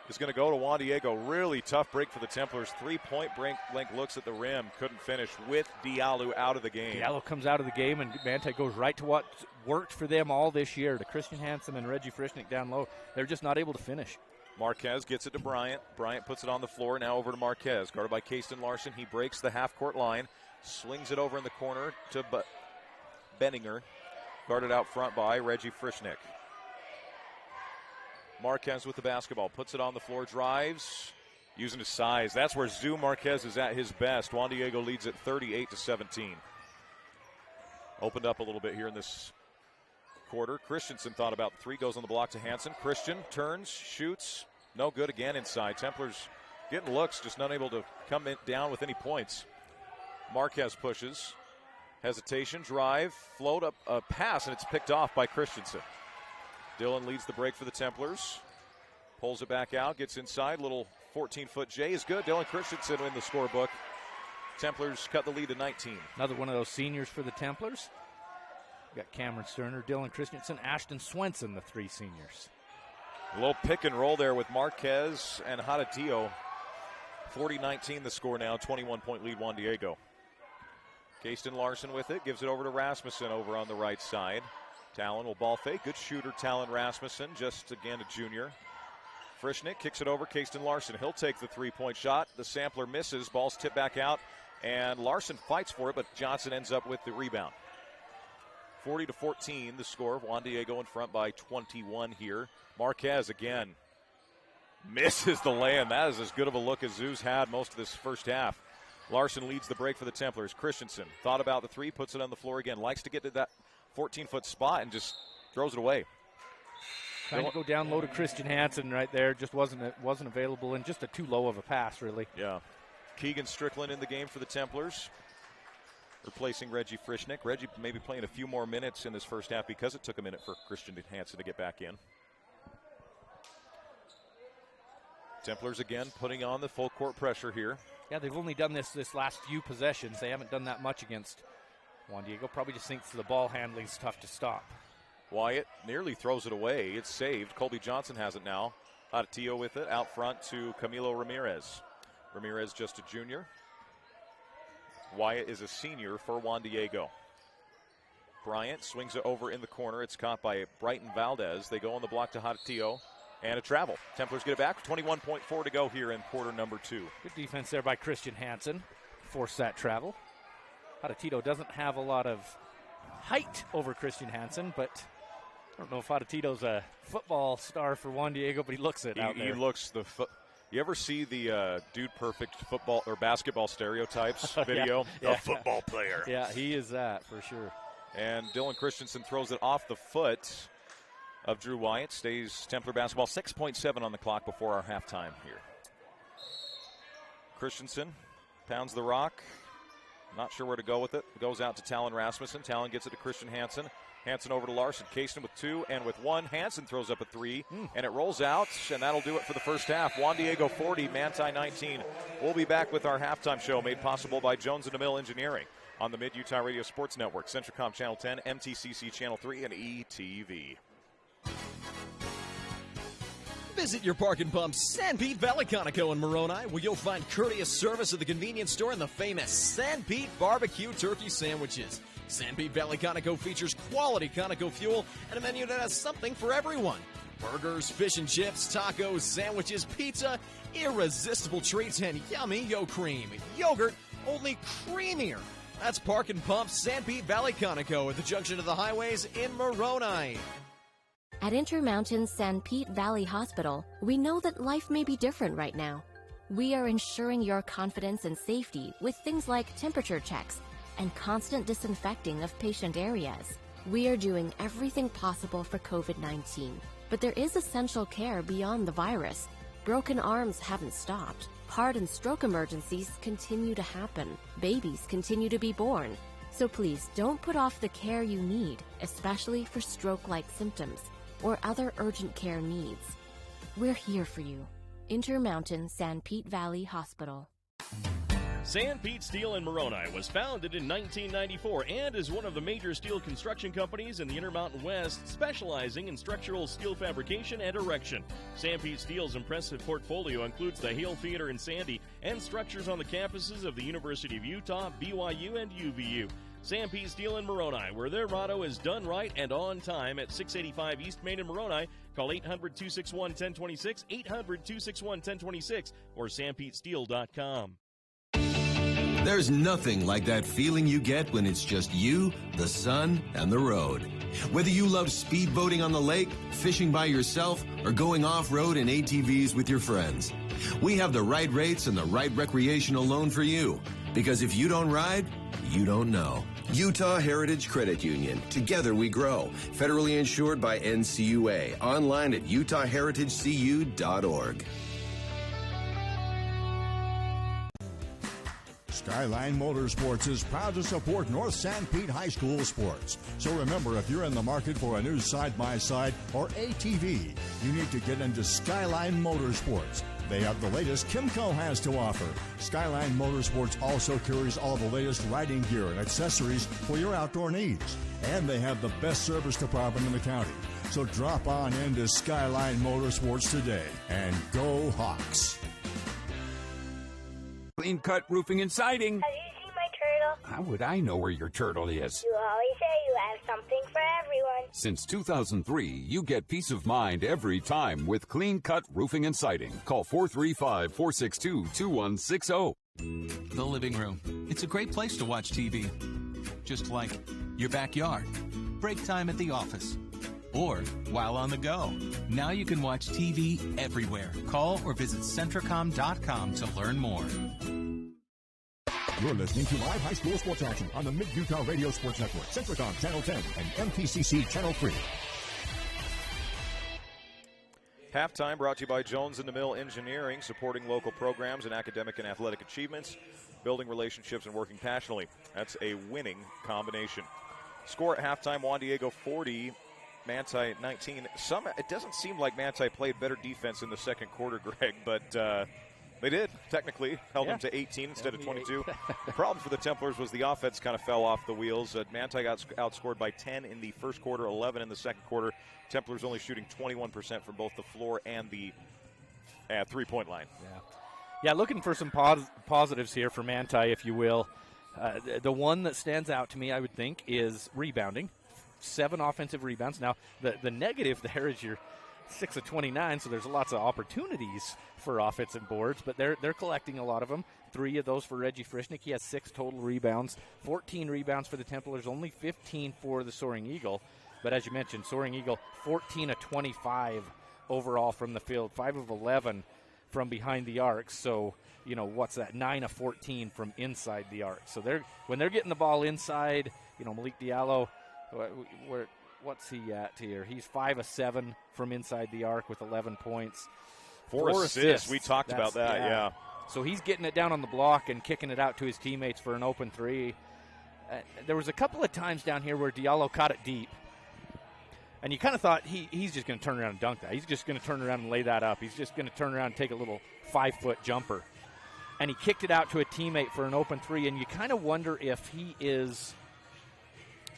is going to go to Juan Diego. Really tough break for the Templars. 3-point blank looks at the rim. Couldn't finish with Diallo out of the game. Diallo comes out of the game, and Manti goes right to what worked for them all this year, to Christian Hansen and Reggie Frischnick down low. They're just not able to finish. Marquez gets it to Bryant. Bryant puts it on the floor. Now over to Marquez. Guarded by Kasten Larson. He breaks the half-court line. Swings it over in the corner to Benninger. Guarded out front by Reggie Frischnick. Marquez with the basketball. Puts it on the floor. Drives. Using his size. That's where Zoo Marquez is at his best. Juan Diego leads at 38-17. Opened up a little bit here in this quarter. Christensen thought about the three. Goes on the block to Hansen. Christian turns, shoots. No good again inside. Templars getting looks, just not able to come down with any points. Marquez pushes. Hesitation, drive, float up a pass, and it's picked off by Christensen. Dillon leads the break for the Templars. Pulls it back out, gets inside. Little 14-foot J is good. Dylan Christensen in the scorebook. Templars cut the lead to 19. Another one of those seniors for the Templars. We got Cameron Sterner, Dylan Christensen, Ashton Swenson, the three seniors. A little pick and roll there with Marquez and Hadatillo. 40-19 the score now, 21-point lead Juan Diego. Kasten Larson with it, gives it over to Rasmussen over on the right side. Talon will ball fake, good shooter Talon Rasmussen, just again a junior. Frischnick kicks it over, Kasten Larson. He'll take the three-point shot. The sampler misses, ball's tipped back out, and Larson fights for it, but Johnson ends up with the rebound. 40-14 the score. Juan Diego in front by 21 here. Marquez again misses the lay-in. That is as good of a look as Zoo's had most of this first half. Larson leads the break for the Templars. Christensen thought about the three, puts it on the floor again. Likes to get to that 14-foot spot and just throws it away. Trying to go down low to Christian Hansen right there. Just wasn't available, and just too low of a pass, really. Yeah. Keegan Strickland in the game for the Templars, replacing Reggie Frischnick. Reggie maybe playing a few more minutes in this first half because it took a minute for Christian Hansen to get back in. Templars again putting on the full court pressure here. Yeah, they've only done this last few possessions. They haven't done that much against Juan Diego. Probably just thinks the ball handling's tough to stop. Wyatt nearly throws it away. It's saved. Colby Johnson has it now. Hadatillo with it out front to Camilo Ramirez. Ramirez just a junior. Wyatt is a senior for Juan Diego. Bryant swings it over in the corner. It's caught by Brighton Valdez. They go on the block to Hadatillo. And a travel. Templars get it back. 21.4 to go here in quarter number 2. Good defense there by Christian Hansen. Force that travel. Hadatillo doesn't have a lot of height over Christian Hansen, but I don't know if Hadatillo's a football star for Juan Diego, but he looks it out there. He looks the You ever see the Dude Perfect football or basketball stereotypes video? Yeah. A football player. Yeah, he is that for sure. And Dylan Christensen throws it off the foot of Drew Wyatt. Stays Templar basketball. 6.7 on the clock before our halftime here. Christensen pounds the rock. Not sure where to go with it. Goes out to Talon Rasmussen. Talon gets it to Christian Hansen. Hansen over to Larson. Kasten with 2 and with 1. Hansen throws up a 3, and it rolls out, and that'll do it for the first half. Juan Diego 40, Manti 19. We'll be back with our halftime show made possible by Jones & DeMille Engineering on the Mid-Utah Radio Sports Network, Centricom Channel 10, MTCC Channel 3, and ETV. Visit your park and pump San Pete Valley Conoco in Moroni, where you'll find courteous service at the convenience store and the famous San Pete barbecue turkey sandwiches. San Pete Valley Conoco features quality Conoco fuel and a menu that has something for everyone. Burgers, fish and chips, tacos, sandwiches, pizza, irresistible treats, and yummy yo cream. Yogurt, only creamier. That's Park and Pump Sanpete Valley Conoco at the junction of the highways in Moroni. At Intermountain Sanpete Valley Hospital, we know that life may be different right now. We are ensuring your confidence and safety with things like temperature checks and constant disinfecting of patient areas. We are doing everything possible for COVID-19, but there is essential care beyond the virus. Broken arms haven't stopped. Heart and stroke emergencies continue to happen. Babies continue to be born. So please don't put off the care you need, especially for stroke-like symptoms or other urgent care needs. We're here for you. Intermountain Sanpete Valley Hospital. Sanpete Steel in Moroni was founded in 1994 and is one of the major steel construction companies in the Intermountain West, specializing in structural steel fabrication and erection. Sanpete Steel's impressive portfolio includes the Hale Theater in Sandy and structures on the campuses of the University of Utah, BYU, and UVU. Sanpete Steel in Moroni, where their motto is done right and on time, at 685 East Main in Moroni. Call 800-261-1026, 800-261-1026, or sanpetesteel.com. There's nothing like that feeling you get when it's just you, the sun, and the road. Whether you love speedboating on the lake, fishing by yourself, or going off-road in ATVs with your friends, we have the right rates and the right recreational loan for you. Because if you don't ride, you don't know. Utah Heritage Credit Union. Together we grow. Federally insured by NCUA. Online at utahheritagecu.org. Skyline Motorsports is proud to support North Sanpete High School sports. So remember, if you're in the market for a new side-by-side or ATV, you need to get into Skyline Motorsports. They have the latest Kimco has to offer. Skyline Motorsports also carries all the latest riding gear and accessories for your outdoor needs. And they have the best service department in the county. So drop on into Skyline Motorsports today and go Hawks. Clean Cut Roofing and Siding. Have you seen my turtle? How would I know where your turtle is? You always say you have something for everyone. Since 2003, you get peace of mind every time with Clean Cut Roofing and Siding. Call 435-462-2160. The living room. It's a great place to watch TV. Just like your backyard, break time at the office, or while on the go. Now you can watch TV everywhere. Call or visit Centricom.com to learn more. You're listening to live high school sports action on the Mid-Utah Radio Sports Network, Centricom Channel 10 and MTCC Channel 3. Halftime brought to you by Jones & DeMille Engineering, supporting local programs and academic and athletic achievements, building relationships and working passionately. That's a winning combination. Score at halftime, Juan Diego 40, Manti 19. It doesn't seem like Manti played better defense in the second quarter, Greg, but they did, technically. Held them to 18 instead of 22. The problem for the Templars was the offense kind of fell off the wheels. Manti got outscored by 10 in the first quarter, 11 in the second quarter. Templars only shooting 21% from both the floor and the three-point line. Yeah, looking for some positives here for Manti, if you will. The one that stands out to me, I would think, is rebounding. 7 offensive rebounds. Now, the negative there is you're 6 of 29, so there's lots of opportunities for offensive boards, but they're collecting a lot of them. 3 of those for Reggie Frischnick. He has 6 total rebounds, 14 rebounds for the Templars, only 15 for the Soaring Eagle. But as you mentioned, Soaring Eagle, 14 of 25 overall from the field, 5 of 11 from behind the arc. So, you know, what's that? 9 of 14 from inside the arc. So when they're getting the ball inside, you know, Malik Diallo, what's he at here? He's 5 of 7 from inside the arc with 11 points. 4 assists. We talked about that, yeah. So he's getting it down on the block and kicking it out to his teammates for an open 3. There was a couple of times down here where Diallo caught it deep. And you kind of thought he's just going to turn around and dunk that. He's just going to turn around and lay that up. He's just going to turn around and take a little 5-foot jumper. And he kicked it out to a teammate for an open 3. And you kind of wonder if he is,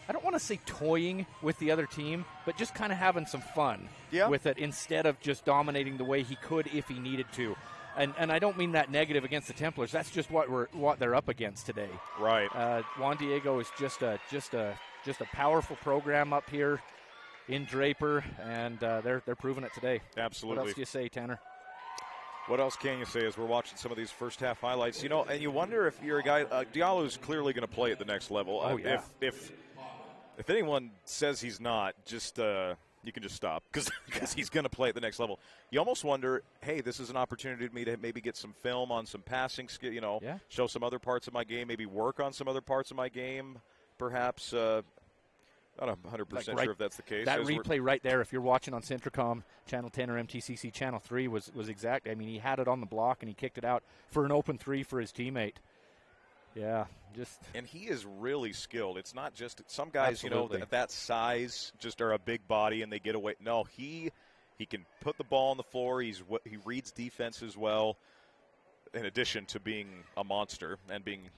I don't want to say toying with the other team, but just kind of having some fun with it instead of just dominating the way he could if he needed to. And I don't mean that negative against the Templars. That's just what they're up against today. Right. Juan Diego is just a powerful program up here. in Draper, and they're proving it today. Absolutely. What else do you say, Tanner? What else can you say as we're watching some of these first-half highlights? And you wonder if you're a guy Diallo's clearly going to play at the next level. Oh, yeah. If anyone says he's not, just you can just stop because he's going to play at the next level. You almost wonder, hey, this is an opportunity for me to maybe get some film on some passing skill, show some other parts of my game, maybe work on some other parts of my game, perhaps. Not 100% sure if that's the case. That replay right there, if you're watching on Centricom, Channel 10 or MTCC Channel 3, was exact. I mean, he had it on the block, and he kicked it out for an open 3 for his teammate. Yeah, and he is really skilled. It's not just some guys, Absolutely. that size just are a big body and they get away. No, he can put the ball on the floor. He reads defenses well. In addition to being a monster and being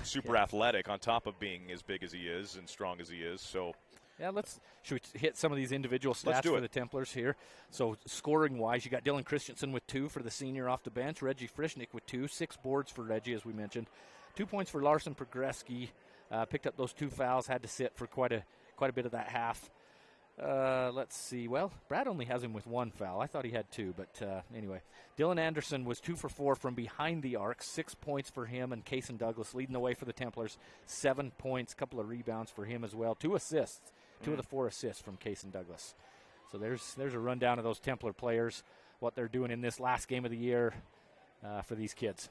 super athletic, on top of being as big as he is and strong as he is. So, should we hit some of these individual stats for the Templars here? So, scoring-wise, you got Dylan Christensen with 2 for the senior off the bench. Reggie Frischnick with 2. 6 boards for Reggie, as we mentioned. 2 points for Larson Progreski. Picked up those 2 fouls. Had to sit for quite a bit of that half. Let's see. Well, Brad only has him with 1 foul. I thought he had 2, but anyway. Dylan Anderson was 2 for 4 from behind the arc. 6 points for him, and Cason Douglas leading the way for the Templars. 7 points, a couple of rebounds for him as well. 2 assists. 2 of the 4 assists from Cason Douglas. So there's a rundown of those Templar players, what they're doing in this last game of the year for these kids.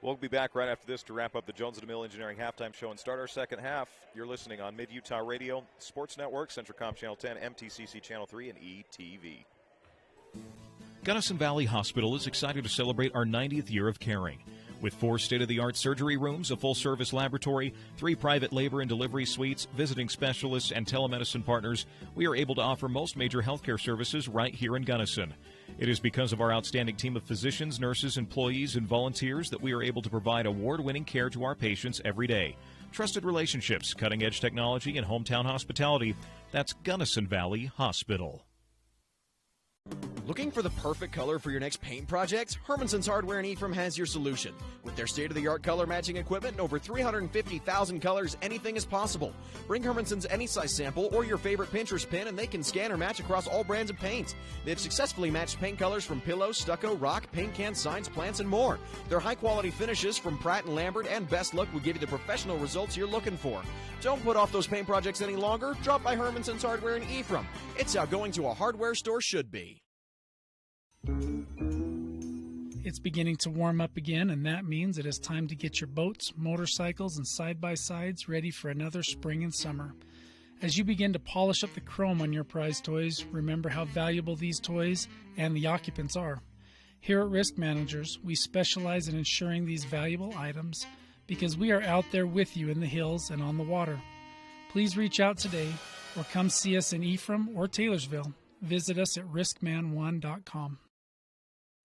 We'll be back right after this to wrap up the Jones & DeMille Engineering halftime show and start our second half. You're listening on Mid-Utah Radio, Sports Network, Centricom Channel 10, MTCC Channel 3, and ETV. Gunnison Valley Hospital is excited to celebrate our 90th year of caring. With 4 state-of-the-art surgery rooms, a full-service laboratory, 3 private labor and delivery suites, visiting specialists, and telemedicine partners, we are able to offer most major healthcare services right here in Gunnison. It is because of our outstanding team of physicians, nurses, employees, and volunteers that we are able to provide award-winning care to our patients every day. Trusted relationships, cutting-edge technology, and hometown hospitality. That's Gunnison Valley Hospital. Looking for the perfect color for your next paint project? Hermanson's Hardware in Ephraim has your solution. With their state-of-the-art color matching equipment and over 350,000 colors, anything is possible. Bring Hermanson's any size sample or your favorite Pinterest pin and they can scan or match across all brands of paint. They've successfully matched paint colors from pillow, stucco, rock, paint cans, signs, plants, and more. Their high-quality finishes from Pratt & Lambert and Best Look will give you the professional results you're looking for. Don't put off those paint projects any longer. Drop by Hermanson's Hardware in Ephraim. It's how going to a hardware store should be. It's beginning to warm up again, and that means it is time to get your boats, motorcycles, and side-by-sides ready for another spring and summer. As you begin to polish up the chrome on your prize toys, remember how valuable these toys and the occupants are. Here at Risk Managers, we specialize in insuring these valuable items because we are out there with you in the hills and on the water. Please reach out today or come see us in Ephraim or Taylorsville. Visit us at riskman1.com.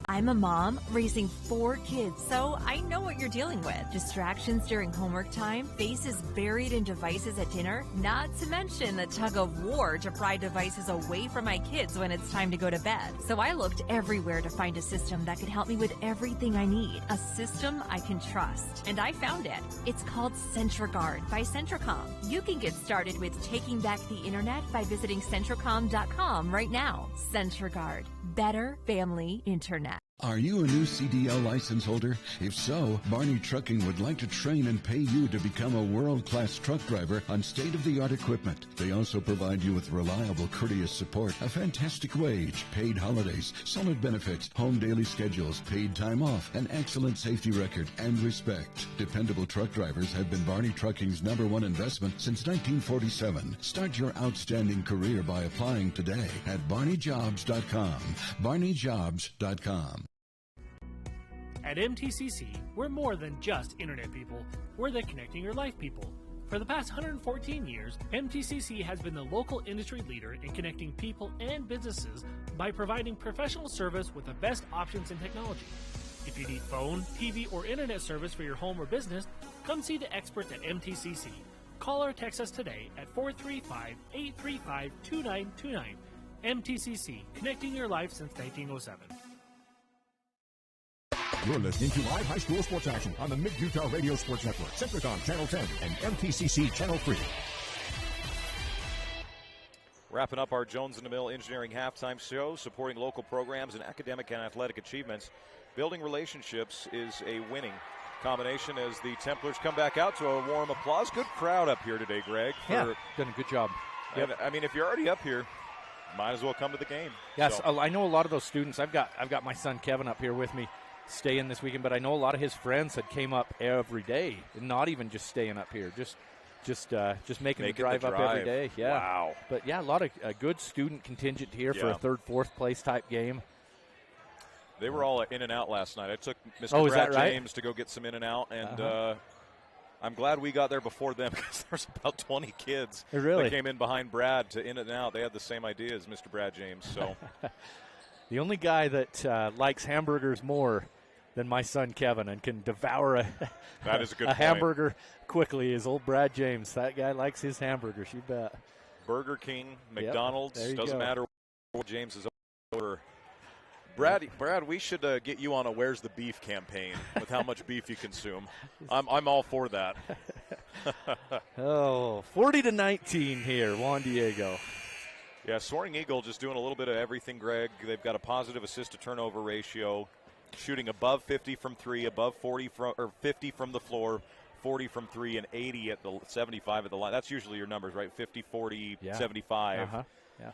I'm a mom raising 4 kids, so I know what you're dealing with. Distractions during homework time, faces buried in devices at dinner, not to mention the tug of war to pry devices away from my kids when it's time to go to bed. So I looked everywhere to find a system that could help me with everything I need, a system I can trust. And I found it. It's called CentraGuard by Centricom. You can get started with taking back the internet by visiting Centricom.com right now. CentraGuard. Better family internet. Are you a new CDL license holder? If so, Barney Trucking would like to train and pay you to become a world-class truck driver on state-of-the-art equipment. They also provide you with reliable, courteous support, a fantastic wage, paid holidays, solid benefits, home daily schedules, paid time off, an excellent safety record, and respect. Dependable truck drivers have been Barney Trucking's #1 investment since 1947. Start your outstanding career by applying today at barneyjobs.com. barneyjobs.com. At MTCC, we're more than just internet people. We're the connecting your life people. For the past 114 years, MTCC has been the local industry leader in connecting people and businesses by providing professional service with the best options in technology. If you need phone, TV, or internet service for your home or business, come see the experts at MTCC. Call or text us today at 435-835-2929. MTCC, connecting your life since 1907. You're listening to live high school sports action on the Mid-Utah Radio Sports Network, Centricom Channel 10, and MTCC Channel 3. Wrapping up our Jones and DeMille Engineering halftime show, supporting local programs and academic and athletic achievements. Building relationships is a winning combination as the Templars come back out to a warm applause. Good crowd up here today, Greg. Yeah, done a good job. And, I mean, if you're already up here, might as well come to the game. Yes, so. I know a lot of those students. I've got my son Kevin up here with me, staying this weekend. But I know a lot of his friends had came up every day, and not even just staying up here, just making the drive up every day. Yeah. Wow. But yeah, a lot of good student contingent here for a third, fourth place type game. They were all in and out last night. I took Mr. Brad James to go get some in and out, and I'm glad we got there before them because there's about 20 kids that came in behind Brad to in and out. They had the same idea as Mr. Brad James. So the only guy that likes hamburgers more than my son Kevin and can devour that is a good a hamburger quickly is old Brad James. That guy likes his hamburgers, you bet. Burger King, McDonald's, doesn't matter what James is over. Brad, we should get you on a Where's the Beef campaign with how much beef you consume. I'm all for that. 40-19 here, Juan Diego. Yeah, Soaring Eagle just doing a little bit of everything, Greg. They've got a positive assist-to-turnover ratio, shooting above 50 from 3, above 50 from the floor, 40 from 3, and 80 at the 75 at the line. That's usually your numbers, right? 50, 40, 75. Yeah.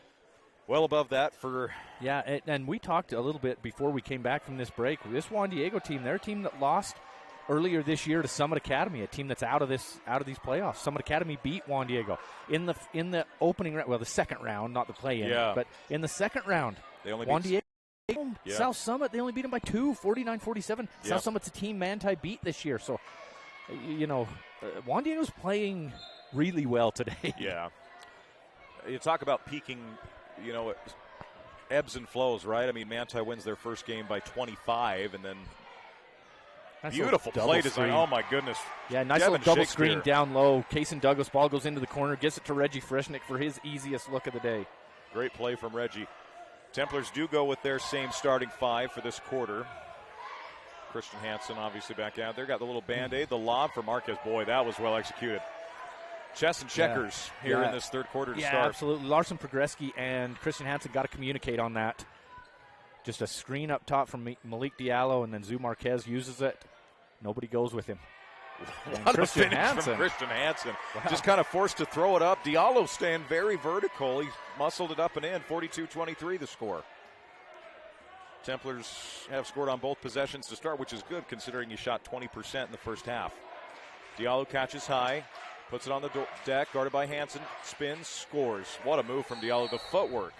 Well above that for... Yeah, and we talked a little bit before we came back from this break. This Juan Diego team, they're a team that lost earlier this year to Summit Academy, a team that's out of these playoffs. Summit Academy beat Juan Diego in the opening round, well, the second round, not the play-in, but in the second round, Juan Diego, South Summit, they only beat them by 2, 49-47. South Summit's a team Manti beat this year, so Juan Diego's playing really well today. Yeah, you talk about peaking. Ebbs and flows, right? I mean, Manti wins their first game by 25, and then beautiful play design. Oh, my goodness. Yeah, nice little double screen down low. Kaysen Douglas, ball goes into the corner, gets it to Reggie Frischnick for his easiest look of the day. Great play from Reggie. Templars do go with their same starting 5 for this quarter. Christian Hansen obviously back out there. Got the little Band-Aid, the lob for Marquez. Boy, that was well executed. Chess and checkers here in this third quarter to start. Yeah, absolutely. Larson Progreski and Christian Hansen got to communicate on that. Just a screen up top from Malik Diallo, and then Zoo Marquez uses it. Nobody goes with him. What a finish from Christian Hansen. Wow. Just kind of forced to throw it up. Diallo staying very vertical. He muscled it up and in. 42-23 the score. Templars have scored on both possessions to start, which is good considering he shot 20% in the first half. Diallo catches high. Puts it on the deck, guarded by Hansen, spins, scores. What a move from Diallo. The footwork.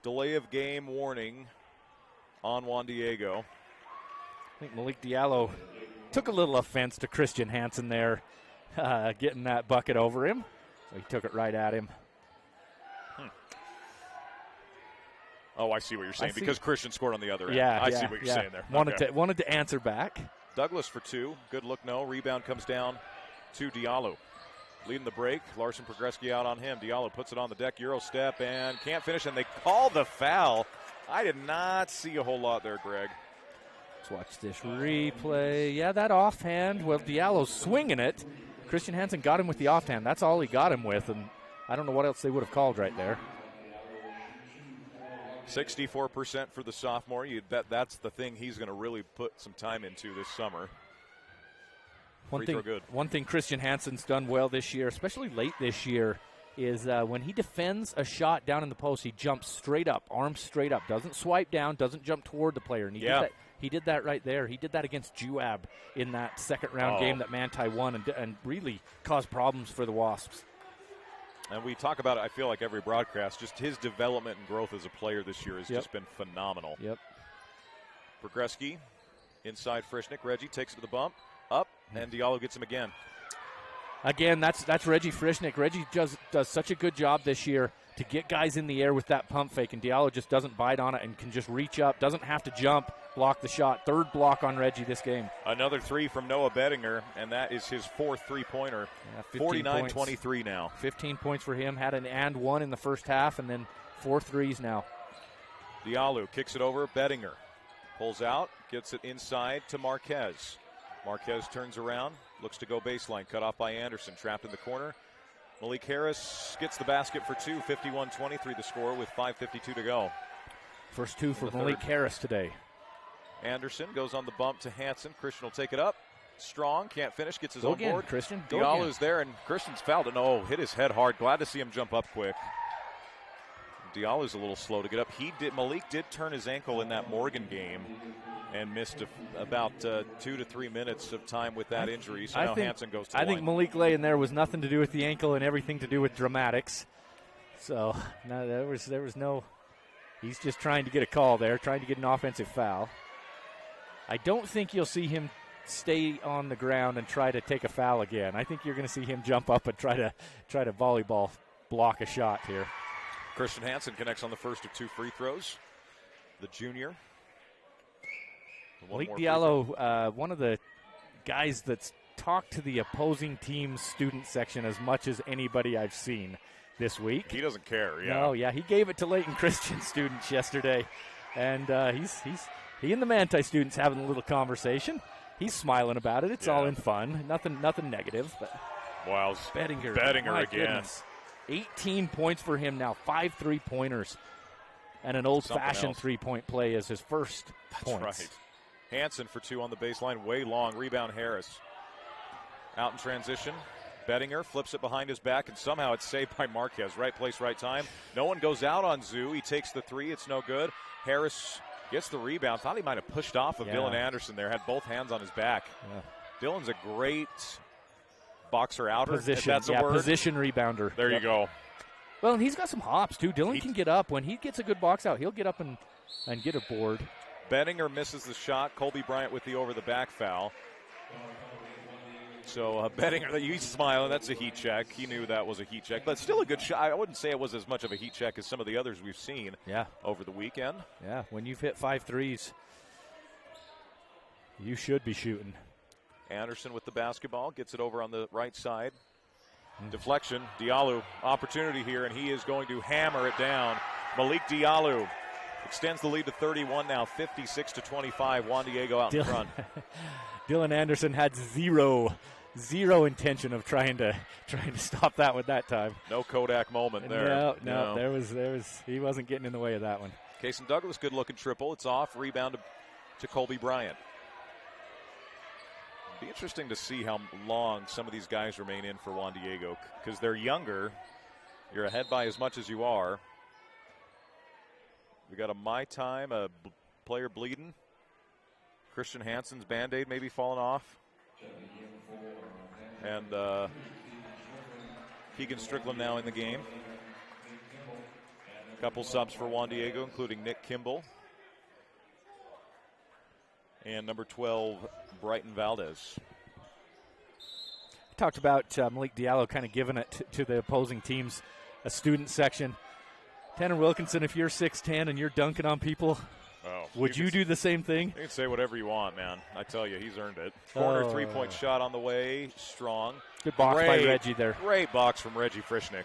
Delay of game warning on Juan Diego. I think Malik Diallo took a little offense to Christian Hansen there, getting that bucket over him. So he took it right at him. Oh, I see what you're saying, because Christian scored on the other end. Yeah, I see what you're saying there. Wanted to answer back. Douglas for 2. Good look, no. Rebound comes down to Diallo. Leading the break. Larson Progreski out on him. Diallo puts it on the deck. Euro step and can't finish, and they call the foul. I did not see a whole lot there, Greg. Let's watch this replay. Yeah, that offhand. Well, Diallo's swinging it. Christian Hansen got him with the offhand. That's all he got him with, and I don't know what else they would have called right there. 64% for the sophomore. You'd bet that's the thing he's going to really put some time into this summer. One thing Christian Hansen's done well this year, especially late this year, is when he defends a shot down in the post, he jumps straight up, arms straight up, doesn't swipe down, doesn't jump toward the player. And he did that right there. He did that against Juab in that second-round game that Manti won and really caused problems for the Wasps. And we talk about it, I feel like, every broadcast. Just his development and growth as a player this year has just been phenomenal. Yep. Progreski inside Frischnick. Reggie takes it to the bump. Up, and Diallo gets him again. Again, that's Reggie Frischnick. Reggie does such a good job this year to get guys in the air with that pump fake, and Diallo just doesn't bite on it and can just reach up, doesn't have to jump, block the shot. Third block on Reggie this game. Another 3 from Noah Bettinger, and that is his 4th three-pointer. 49-23 now. 15 points for him. Had an and one in the first half, and then 4 threes now. Diallo kicks it over. Bettinger pulls out, gets it inside to Marquez. Marquez turns around, looks to go baseline, cut off by Anderson, trapped in the corner. Malik Harris gets the basket for two, 51-23 the score with 5:52 to go. First two for Malik Harris today. Anderson goes on the bump to Hansen. Christian will take it up. Strong, can't finish, gets his Go own again, board. Christian. Go Diallo's there, and Christian's fouled. No, hit his head hard. Glad to see him jump up quick. Diallo's a little slow to get up. Malik did turn his ankle in that Morgan game and missed about 2 to 3 minutes of time with that injury. So now Hansen goes to the line. I think Malik laying there was nothing to do with the ankle and everything to do with dramatics. So no, there was no. He's just trying to get a call there, trying to get an offensive foul. I don't think you'll see him stay on the ground and try to take a foul again. I think you're going to see him jump up and try to volleyball block a shot here. Christian Hansen connects on the first of two free throws. The junior. Malik Diallo, one of the guys that's talked to the opposing team's student section as much as anybody I've seen this week. He doesn't care, yeah. No, yeah, he gave it to Leighton Christian students yesterday. And he and the Manti students having a little conversation. He's smiling about it. It's all in fun. Nothing negative. But wow, Bettinger again. Goodness. 18 points for him now, 5 3-pointers. And an old-fashioned three-point play as his first points. That's right. Hansen for two on the baseline, way long. Rebound Harris. Out in transition. Bettinger flips it behind his back, and somehow it's saved by Marquez. Right place, right time. No one goes out on Zoo. He takes the three. It's no good. Harris gets the rebound. Thought he might have pushed off of Dylan Anderson there. Had both hands on his back. Yeah. Dylan's a great boxer outer. Position, if that's a word. Position rebounder. There you go. Well, and he's got some hops, too. Dylan can get up. When he gets a good box out, he'll get up and get a board. Bettinger misses the shot. Colby Bryant with the over-the-back foul. So Bettinger, he's smiling. That's a heat check. He knew that was a heat check. But still a good shot. I wouldn't say it was as much of a heat check as some of the others we've seen over the weekend. Yeah, when you've hit 5 threes, you should be shooting. Anderson with the basketball. Gets it over on the right side. Deflection. Diallo, opportunity here, and he is going to hammer it down. Malik Diallo extends the lead to 31 now, 56-25. Juan Diego out in front. Dylan Anderson had zero intention of trying to stop that one that time. No Kodak moment there. No. There was he wasn't getting in the way of that one. Cason Douglas, good looking triple. It's off. Rebound to Colby Bryant. It'd be interesting to see how long some of these guys remain in for Juan Diego because they're younger. You're ahead by as much as you are. We got a My Time, a player bleeding. Christian Hansen's Band-Aid maybe falling off. And Keegan Strickland now in the game. A couple subs for Juan Diego, including Nick Kimball. And number 12, Brighton Valdez. Talked about Malik Diallo kind of giving it to the opposing teams, a student section. Tanner Wilkinson, if you're 6'10 and you're dunking on people, would you do the same thing? You can say whatever you want, man. I tell you, he's earned it. Corner three-point shot on the way. Strong. Good box by Reggie there. Great box from Reggie Frischnick.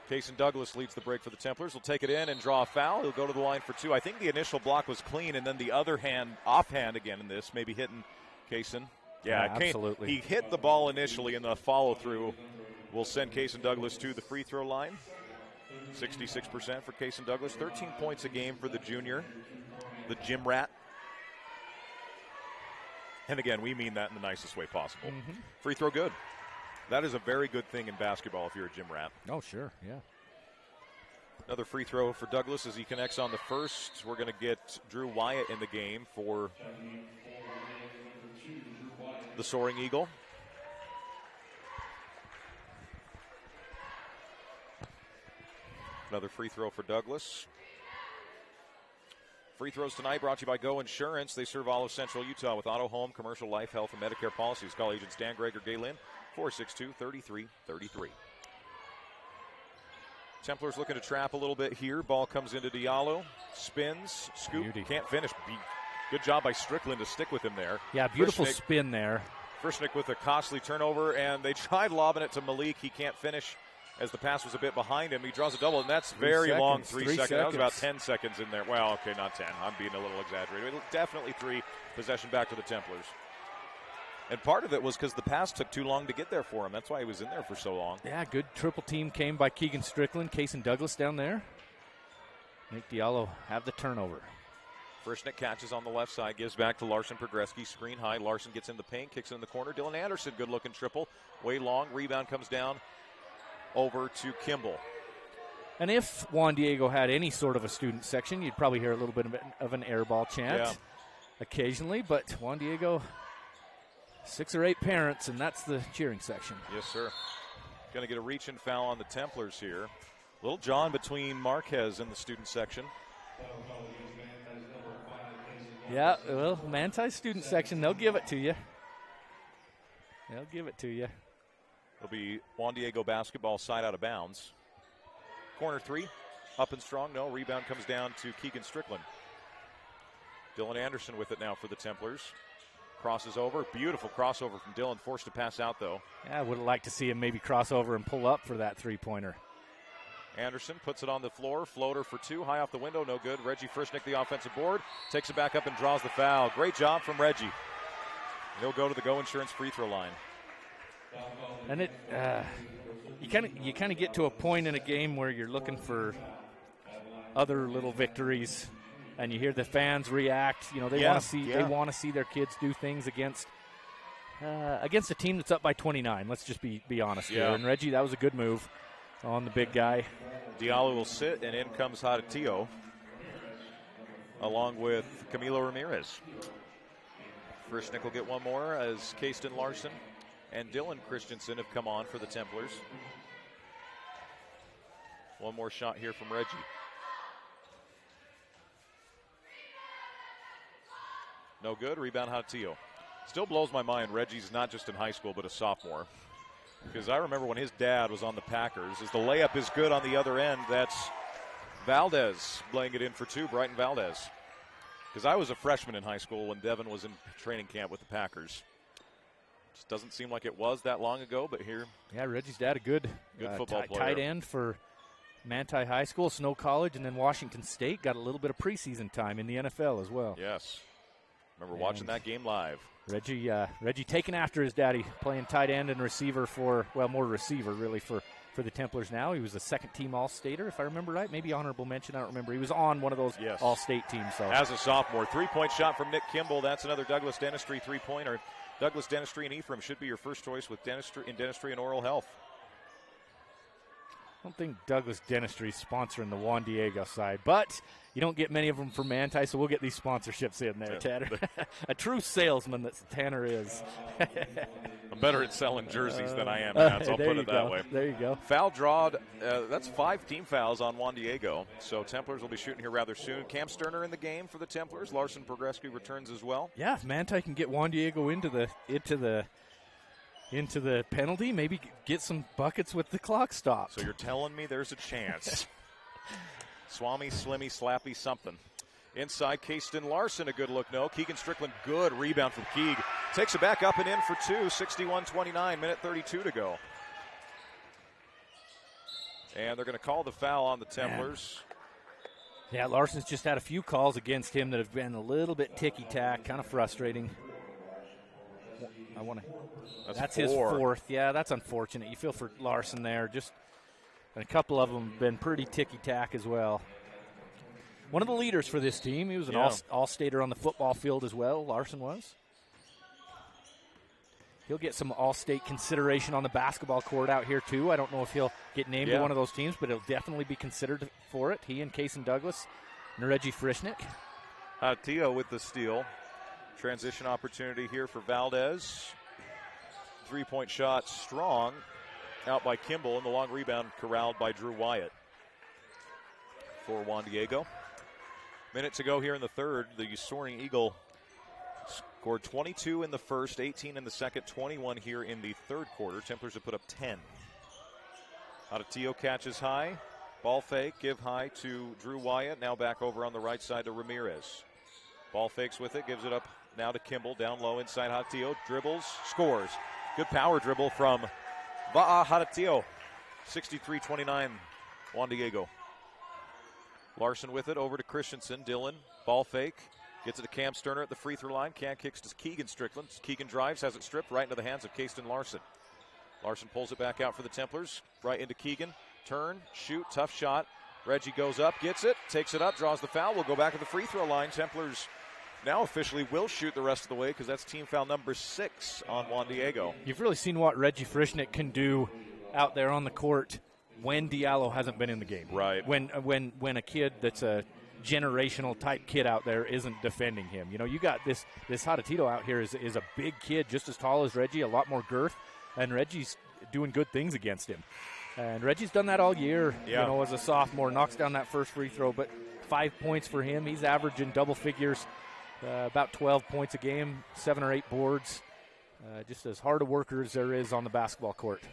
Cason Douglas leads the break for the Templars. He'll take it in and draw a foul. He'll go to the line for two. I think the initial block was clean, and then the other hand, offhand again in this, maybe hitting Cason. Yeah, absolutely. He hit the ball initially, and the follow-through will send Cason Douglas to the free throw line. 66% for Cason Douglas. 13 points a game for the junior, the gym rat. And again, we mean that in the nicest way possible. Mm-hmm. Free throw good. That is a very good thing in basketball if you're a gym rat. Oh, sure, yeah. Another free throw for Douglas as he connects on the first. We're going to get Drew Wyatt in the game for the Soaring Eagle. Another free throw for Douglas. Free throws tonight brought to you by Go Insurance. They serve all of Central Utah with auto, home, commercial, life, health, and Medicare policies. Call agents Dan, Greg, or Galen, 462-3333. Templars looking to trap a little bit here. Ball comes into Diallo. Spins, scoop, can't finish. Good job by Strickland to stick with him there. Yeah, beautiful spin there. Frischnick with a costly turnover, and they tried lobbing it to Malik. He can't finish as the pass was a bit behind him. He draws a double, and that's very long. 3 seconds. That was about 10 seconds in there. Well, okay, not 10. I'm being a little exaggerated. Definitely 3. Possession back to the Templars. And part of it was because the pass took too long to get there for him. That's why he was in there for so long. Yeah, good triple team came by Keegan Strickland, Cason Douglas down there. Make Diallo have the turnover. Frischnick catches on the left side, gives back to Larson Progreski. Screen high. Larson gets in the paint, kicks it in the corner. Dylan Anderson, good looking triple. Way long. Rebound comes down over to Kimball. And if Juan Diego had any sort of a student section, you'd probably hear a little bit of an air ball chant occasionally. But Juan Diego, 6 or 8 parents, and that's the cheering section. Yes, sir. Going to get a reach and foul on the Templars here. Little John between Marquez in the student section. Yeah, well, Manti's student section, they'll give it to you. They'll give it to you. It'll be Juan Diego basketball side out of bounds. Corner 3, up and strong. No, rebound comes down to Keegan Strickland. Dylan Anderson with it now for the Templars. Crosses over. Beautiful crossover from Dylan. Forced to pass out, though. Yeah, I would have liked to see him maybe cross over and pull up for that three-pointer. Anderson puts it on the floor. Floater for 2. High off the window. No good. Reggie Frischnick, the offensive board. Takes it back up and draws the foul. Great job from Reggie. He'll go to the Go Insurance free throw line. And it, you kind of get to a point in a game where you're looking for other little victories, and you hear the fans react. You know, they want to see they want to see their kids do things against a team that's up by 29. Let's just be honest here. And Reggie, that was a good move on the big guy. Diallo will sit, and in comes Hadatillo, along with Camilo Ramirez. Frischnick will get one more as Casten Larson and Dylan Christensen have come on for the Templars. One more shot here from Reggie. No good. Rebound Hadatillo. Still blows my mind Reggie's not just in high school but a sophomore. Because I remember when his dad was on the Packers. As the layup is good on the other end, that's Valdez laying it in for 2, Brighton Valdez. Because I was a freshman in high school when Devin was in training camp with the Packers. Just doesn't seem like it was that long ago, but here. Yeah, Reggie's dad, a good football player. Tight end for Manti High School, Snow College, and then Washington State. Got a little bit of preseason time in the NFL as well. Yes. Remember watching that game live. Reggie taking after his daddy, playing tight end and receiver more receiver really for the Templars now. He was a second-team All-Stater, if I remember right. Maybe honorable mention, I don't remember. He was on one of those All-State teams. So. As a sophomore, 3-point shot from Nick Kimball. That's another Douglas Dentistry three-pointer. Douglas Dentistry and Ephraim should be your first choice with dentistry and oral health. I don't think Douglas Dentistry is sponsoring the Juan Diego side, but you don't get many of them from Manti, so we'll get these sponsorships in there, Tanner. A true salesman that Tanner is. I'm better at selling jerseys than I am hats, I'll put it that way. There you go. Foul draw, that's 5 team fouls on Juan Diego, so Templars will be shooting here rather soon. Cam Sterner in the game for the Templars. Larson Progreski returns as well. Yeah, if Manti can get Juan Diego into the penalty, maybe get some buckets with the clock stopped. So you're telling me there's a chance. Swami, Slimmy, Slappy, something. Inside, Casten Larson, a good look, no. Keegan Strickland, good rebound from Keeg. Takes it back up and in for 2, 61-29, minute 32 to go. And they're going to call the foul on the Templars. Yeah, Larson's just had a few calls against him that have been a little bit ticky-tack, kind of frustrating. That's his 4th. Yeah, that's unfortunate. You feel for Larson there. And a couple of them have been pretty ticky-tack as well. One of the leaders for this team. He was an all-stater on the football field as well, Larson was. He'll get some all-state consideration on the basketball court out here, too. I don't know if he'll get named to one of those teams, but he'll definitely be considered for it. He and Cason Douglas and Reggie Frischnick. Tio with the steal. Transition opportunity here for Valdez. 3-point shot strong. Out by Kimball, and the long rebound corralled by Drew Wyatt for Juan Diego. Minute to go here in the third. The Soaring Eagle scored 22 in the first, 18 in the second, 21 here in the third quarter. Templars have put up 10. Hadatillo catches high. Ball fake, give high to Drew Wyatt. Now back over on the right side to Ramirez. Ball fakes with it, gives it up now to Kimball. Down low inside Hadatillo. Dribbles, scores. Good power dribble from Va'a Hadatillo. 63-29, Juan Diego. Larson with it over to Christensen. Dylan, ball fake. Gets it to Cam Sterner at the free throw line. Cam kicks to Keegan Strickland. Keegan drives, has it stripped right into the hands of Kasten Larson. Larson pulls it back out for the Templars. Right into Keegan. Turn, shoot, tough shot. Reggie goes up, gets it, takes it up, draws the foul. We'll go back to the free throw line. Templars now officially will shoot the rest of the way because that's team foul number 6 on Juan Diego. You've really seen what Reggie Frischnick can do out there on the court when Diallo hasn't been in the game. Right. When a kid that's a generational type kid out there isn't defending him. You know, you got this Hatatito out here is a big kid, just as tall as Reggie, a lot more girth, and Reggie's doing good things against him. And Reggie's done that all year, you know, as a sophomore, knocks down that first free throw, but 5 points for him. He's averaging double figures, about 12 points a game, 7 or 8 boards, just as hard a worker as there is on the basketball court.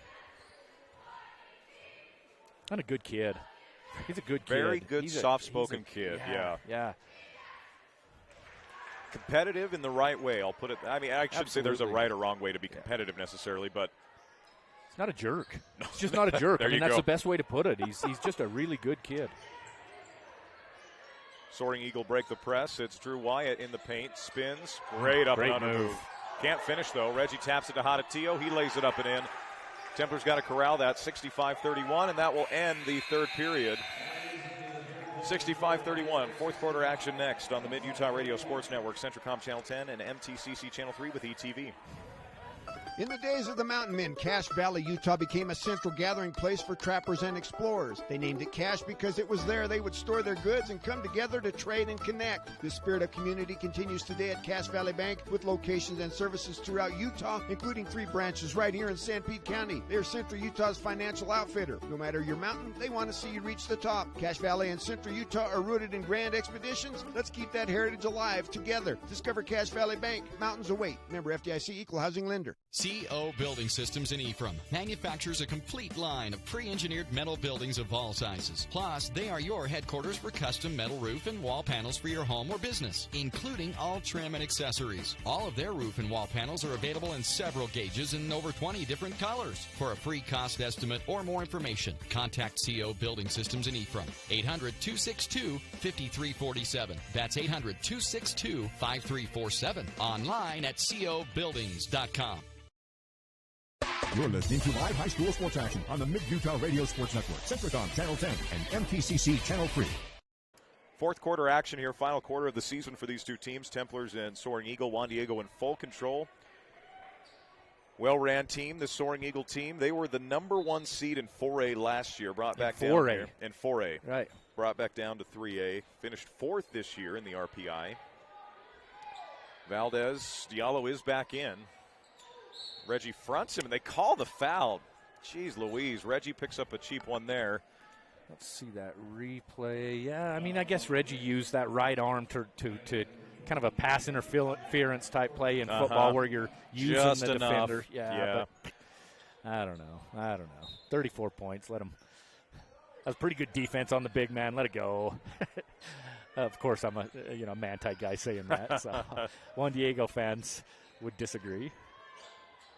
And a good kid. He's a good kid. Very good, soft-spoken kid, Yeah. Competitive in the right way, I'll put it. I mean, I shouldn't say there's a right or wrong way to be competitive necessarily, but he's not a jerk. He's just not a jerk. I mean, that's go. the best way to put it. He's just a really good kid. Soaring Eagle break the press. It's Drew Wyatt in the paint. Spins. Great up and under move. Can't finish, though. Reggie taps it to Hatatio. He lays it up and in. Templars got to corral that 65-31, and that will end the third period. 65-31. Fourth quarter action next on the Mid-Utah Radio Sports Network, Centricom Channel 10 and MTCC Channel 3 with ETV. In the days of the Mountain Men, Cache Valley, Utah became a central gathering place for trappers and explorers. They named it Cache because it was there they would store their goods and come together to trade and connect. This spirit of community continues today at Cache Valley Bank with locations and services throughout Utah, including 3 branches right here in St. Pete County. They're Central Utah's financial outfitter. No matter your mountain, they want to see you reach the top. Cache Valley and Central Utah are rooted in grand expeditions. Let's keep that heritage alive together. Discover Cache Valley Bank. Mountains await. Member FDIC, Equal Housing Lender. CO Building Systems in Ephraim manufactures a complete line of pre-engineered metal buildings of all sizes. Plus, they are your headquarters for custom metal roof and wall panels for your home or business, including all trim and accessories. All of their roof and wall panels are available in several gauges and over 20 different colors. For a free cost estimate or more information, contact CO Building Systems in Ephraim. 800-262-5347. That's 800-262-5347. Online at cobuildings.com. You're listening to live high school sports action on the Mid-Utah Radio Sports Network, Centricom Channel 10 and MTCC Channel 3. Fourth quarter action here, final quarter of the season for these two teams, Templars and Soaring Eagle. Juan Diego in full control. Well-ran team, the Soaring Eagle team. They were the number 1 seed in 4A last year, brought back down here. In 4A. Right. Brought back down to 3A. Finished 4th this year in the RPI. Valdez, Diallo is back in. Reggie fronts him, and they call the foul. Jeez Louise, Reggie picks up a cheap one there. Let's see that replay. Yeah, I mean, I guess Reggie used that right arm to kind of a pass interference type play in football where you're using just the enough. defender. Yeah. But I don't know. 34 points. Let him. That was pretty good defense on the big man. Let it go. Of course, I'm a Manti guy saying that. So Juan Diego fans would disagree.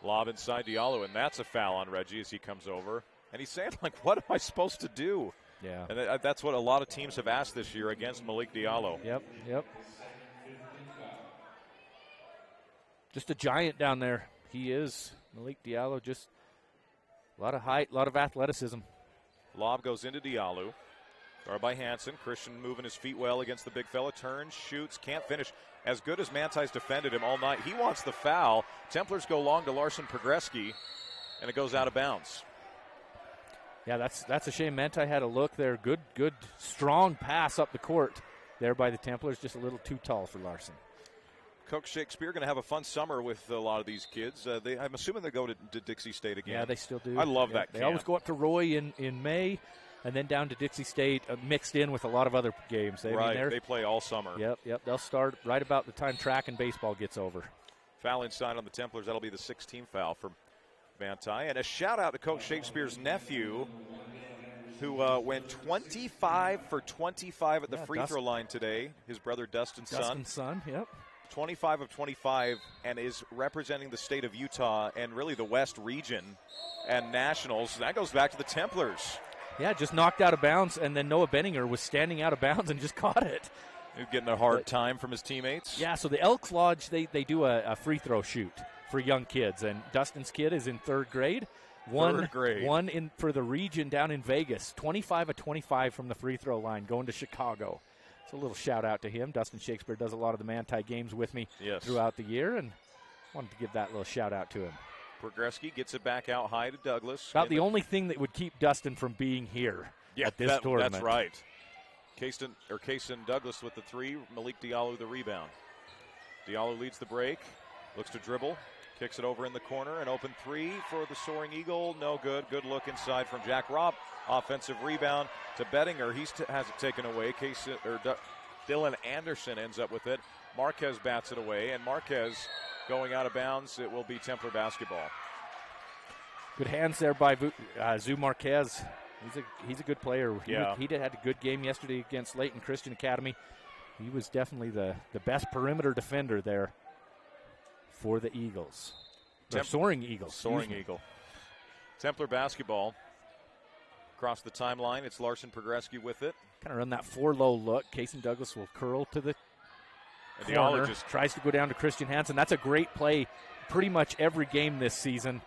Lob inside Diallo, and that's a foul on Reggie as he comes over. And he's saying, like, what am I supposed to do? Yeah. And that's what a lot of teams have asked this year against Malik Diallo. Yep. Just a giant down there. He is. Malik Diallo, just a lot of height, a lot of athleticism. Lob goes into Diallo. Guard by Hansen. Christian moving his feet well against the big fella. Turns, shoots, can't finish. As good as Manti's defended him all night, he wants the foul. Templars go long to Larson Pogreski, and it goes out of bounds. Yeah, that's a shame. Manti had a look there. Good, strong pass up the court there by the Templars. Just a little too tall for Larson. Coach Shakespeare going to have a fun summer with a lot of these kids. I'm assuming they go to Dixie State again. Yeah, they still do. I love that They camp. always go up to Roy in May. And then down to Dixie State, mixed in with a lot of other games. They play all summer. Yep. They'll start right about the time track and baseball gets over. Foul inside on the Templars. That'll be the 16th foul for Manti. And a shout-out to Coach Shakespeare's nephew, who went 25 for 25 at the free throw line today. His brother Dustin's son, yep. 25 of 25, and is representing the state of Utah and really the West region and nationals. That goes back to the Templars. Yeah, just knocked out of bounds, and then Noah Benninger was standing out of bounds and just caught it. He's getting a hard time from his teammates. Yeah, so the Elks Lodge, they do a free throw shoot for young kids, and Dustin's kid is in third grade. One in for the region down in Vegas, 25 of 25 from the free throw line, going to Chicago. So a little shout out to him. Dustin Shakespeare does a lot of the Manti games with me throughout the year, and wanted to give that little shout out to him. Progreski gets it back out high to Douglas. About the only thing that would keep Dustin from being here at this tournament. That's right. Kaysen Douglas with the 3, Malik Diallo the rebound. Diallo leads the break, looks to dribble, kicks it over in the corner, an open 3 for the Soaring Eagle. No good. Good look inside from Jack Robb. Offensive rebound to Bettinger. He has it taken away. Dylan Anderson ends up with it. Marquez bats it away, and Marquez going out of bounds. It will be Templar basketball. Good hands there by Zu Marquez. He's a good player. He had a good game yesterday against Layton Christian Academy. He was definitely the best perimeter defender there for the Eagles. Soaring Eagles. Soaring Eagle. Templar basketball. Across the timeline, it's Larson Progreski with it. Kind of run that 4-low look. Kaysen Douglas will curl to the corner. Tries to go down to Christian Hansen. That's a great play pretty much every game this season.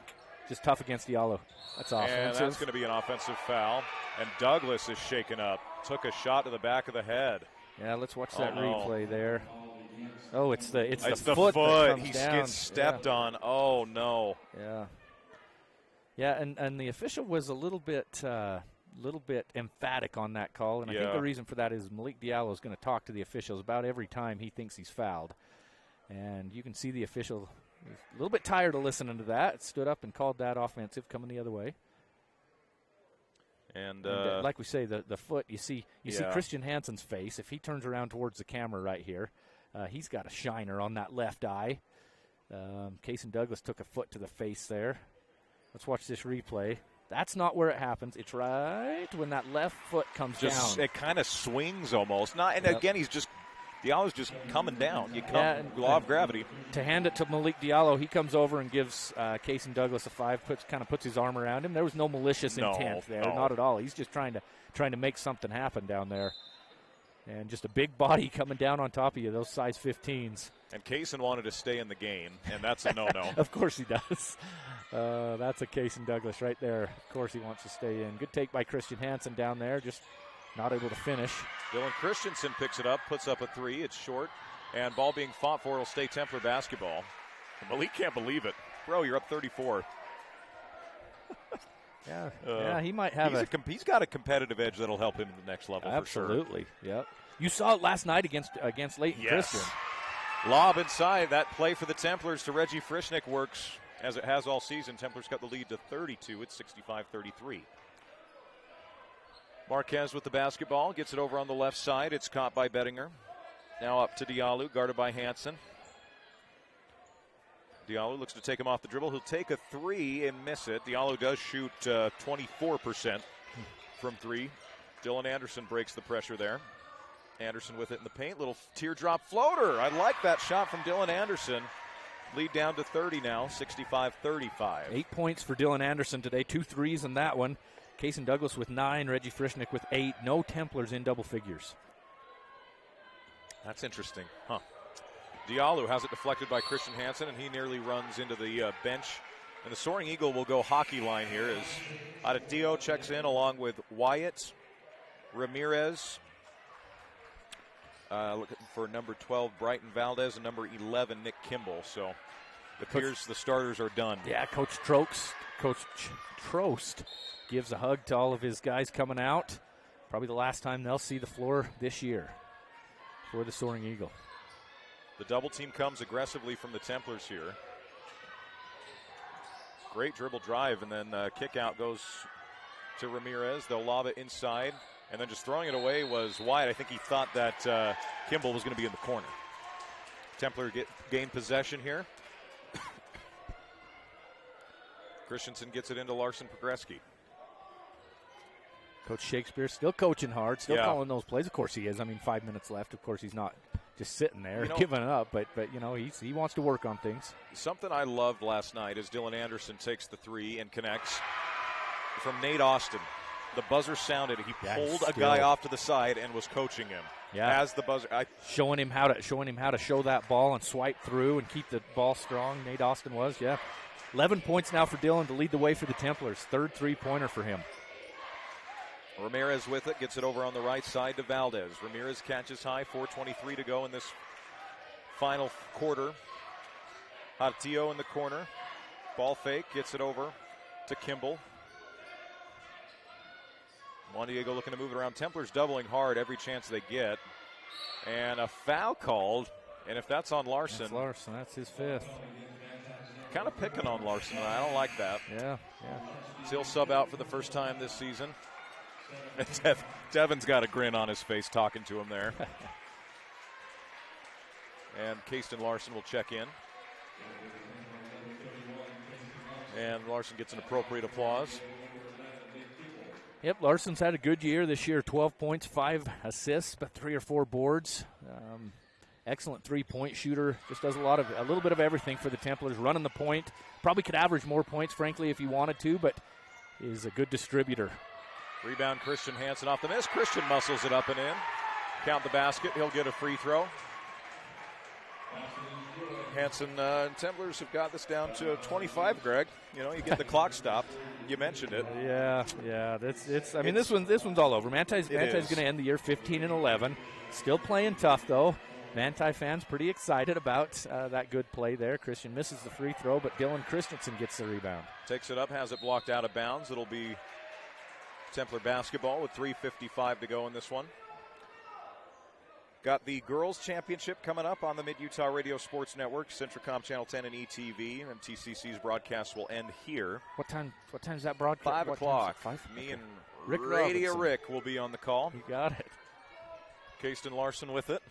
Just tough against Diallo. That's offensive. And that's going to be an offensive foul. And Douglas is shaken up. Took a shot to the back of the head. Yeah, let's watch that replay there. Oh, it's the foot. That he down. gets stepped on. Oh, no. Yeah. Yeah, and the official was a little bit emphatic on that call, and I think the reason for that is Malik Diallo is going to talk to the officials about every time he thinks he's fouled. And you can see the official is a little bit tired of listening to that. Stood up and called that offensive coming the other way. And like we say, the foot, you see Christian Hansen's face. If he turns around towards the camera right here, he's got a shiner on that left eye. Kaysen Douglas took a foot to the face there. Let's watch this replay. That's not where it happens. It's right when that left foot comes down. It kind of swings almost. Again, Diallo's just coming down. Law of gravity. To hand it to Malik Diallo, he comes over and gives Kaysen Douglas a 5, puts his arm around him. There was no malicious intent there, not at all. He's just trying to make something happen down there. And just a big body coming down on top of you, those size 15s. And Kaysen wanted to stay in the game, and that's a no-no. Of course he does. That's a Kaysen Douglas right there. Of course he wants to stay in. Good take by Christian Hansen down there, just not able to finish. Dylan Christensen picks it up, puts up a 3. It's short, and ball being fought for. It'll stay Templar basketball. And Malik can't believe it. Bro, you're up 34. Yeah, he might have he's got a competitive edge that'll help him in the next level. Absolutely, for sure. Yep. You saw it last night against Layton Christian. Lob inside. That play for the Templars to Reggie Frischnick works as it has all season. Templars got the lead to 32. It's 65-33. Marquez with the basketball. Gets it over on the left side. It's caught by Bettinger. Now up to Diallo, guarded by Hansen. Diallo looks to take him off the dribble. He'll take a 3 and miss it. Diallo does shoot 24% from 3. Dylan Anderson breaks the pressure there. Anderson with it in the paint. Little teardrop floater. I like that shot from Dylan Anderson. Lead down to 30 now, 65-35. 8 points for Dylan Anderson today. 2 threes in that one. Kaysen Douglas with 9, Reggie Frischnick with 8. No Templars in double figures. That's interesting, huh? Diallo has it deflected by Christian Hansen, and he nearly runs into the bench. And the Soaring Eagle will go hockey line here as Adedio checks in along with Wyatt, Ramirez, looking for number 12, Brighton Valdez, and number 11, Nick Kimball. So it appears the starters are done. Yeah, Coach Trost gives a hug to all of his guys coming out. Probably the last time they'll see the floor this year for the Soaring Eagle. The double team comes aggressively from the Templars here. Great dribble drive, and then kick out goes to Ramirez. They'll lob it inside, and then just throwing it away was Wyatt. I think he thought that Kimball was going to be in the corner. Templar gain possession here. Christensen gets it into Larson Progreski. Coach Shakespeare still coaching hard, still calling those plays. Of course he is. I mean, 5 minutes left. Of course he's not just sitting there giving up, but he wants to work on things. Something I loved last night is Dylan Anderson takes the 3 and connects from Nate Austin. The buzzer sounded. He pulled a guy off to the side and was coaching him. As the buzzer. Showing him how to show that ball and swipe through and keep the ball strong. Nate Austin was, 11 points now for Dillon to lead the way for the Templars. Third three-pointer for him. Ramirez with it, gets it over on the right side to Valdez. Ramirez catches high, 4:23 to go in this final quarter. Hatillo in the corner. Ball fake, gets it over to Kimball. Juan Diego looking to move it around. Templars doubling hard every chance they get. And a foul called. And if that's on Larson. That's Larson. That's his fifth. Kind of picking on Larson. I don't like that. Yeah. He'll sub out for the first time this season. Devin's got a grin on his face talking to him there. And Kayston Larson will check in. And Larson gets an appropriate applause. Yep, Larson's had a good year this year. 12 points, 5 assists, but 3 or 4 boards. Excellent three-point shooter. Just does a little bit of everything for the Templars. Running the point. Probably could average more points, frankly, if he wanted to, but is a good distributor. Rebound, Christian Hansen off the miss. Christian muscles it up and in. Count the basket. He'll get a free throw. Hansen and Templars have got this down to 25, Greg. You get the clock stopped. You mentioned it. Yeah. This one's all over. Manti's going to end the year 15-11. Still playing tough, though. Manti fans pretty excited about that good play there. Christian misses the free throw, but Dylan Christensen gets the rebound. Takes it up, has it blocked out of bounds. It'll be Templar basketball with 3:55 to go in this one. Got the girls' championship coming up on the Mid-Utah Radio Sports Network, Centricom Channel 10 and ETV. MTCC's broadcast will end here. What time is that broadcast? 5 o'clock. 5? Me and Radio Rick will be on the call. You got it. Kayston Larson with it.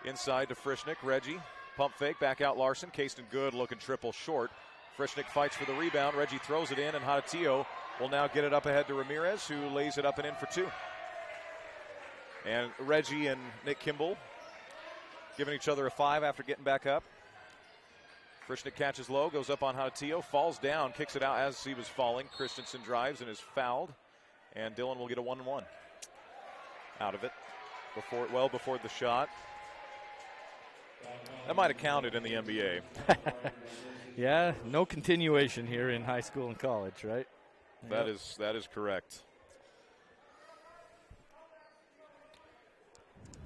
Inside to Frischnick. Reggie. Pump fake. Back out Larson. Kayston good. Looking triple short. Frischnick fights for the rebound. Reggie throws it in, and Hatillo will now get it up ahead to Ramirez, who lays it up and in for 2. And Reggie and Nick Kimball giving each other a 5 after getting back up. Frischnick catches low, goes up on Hatillo, falls down, kicks it out as he was falling. Christensen drives and is fouled. And Dillon will get a 1-1 out of it before the shot. That might have counted in the NBA. Yeah, no continuation here in high school and college, right? That is correct.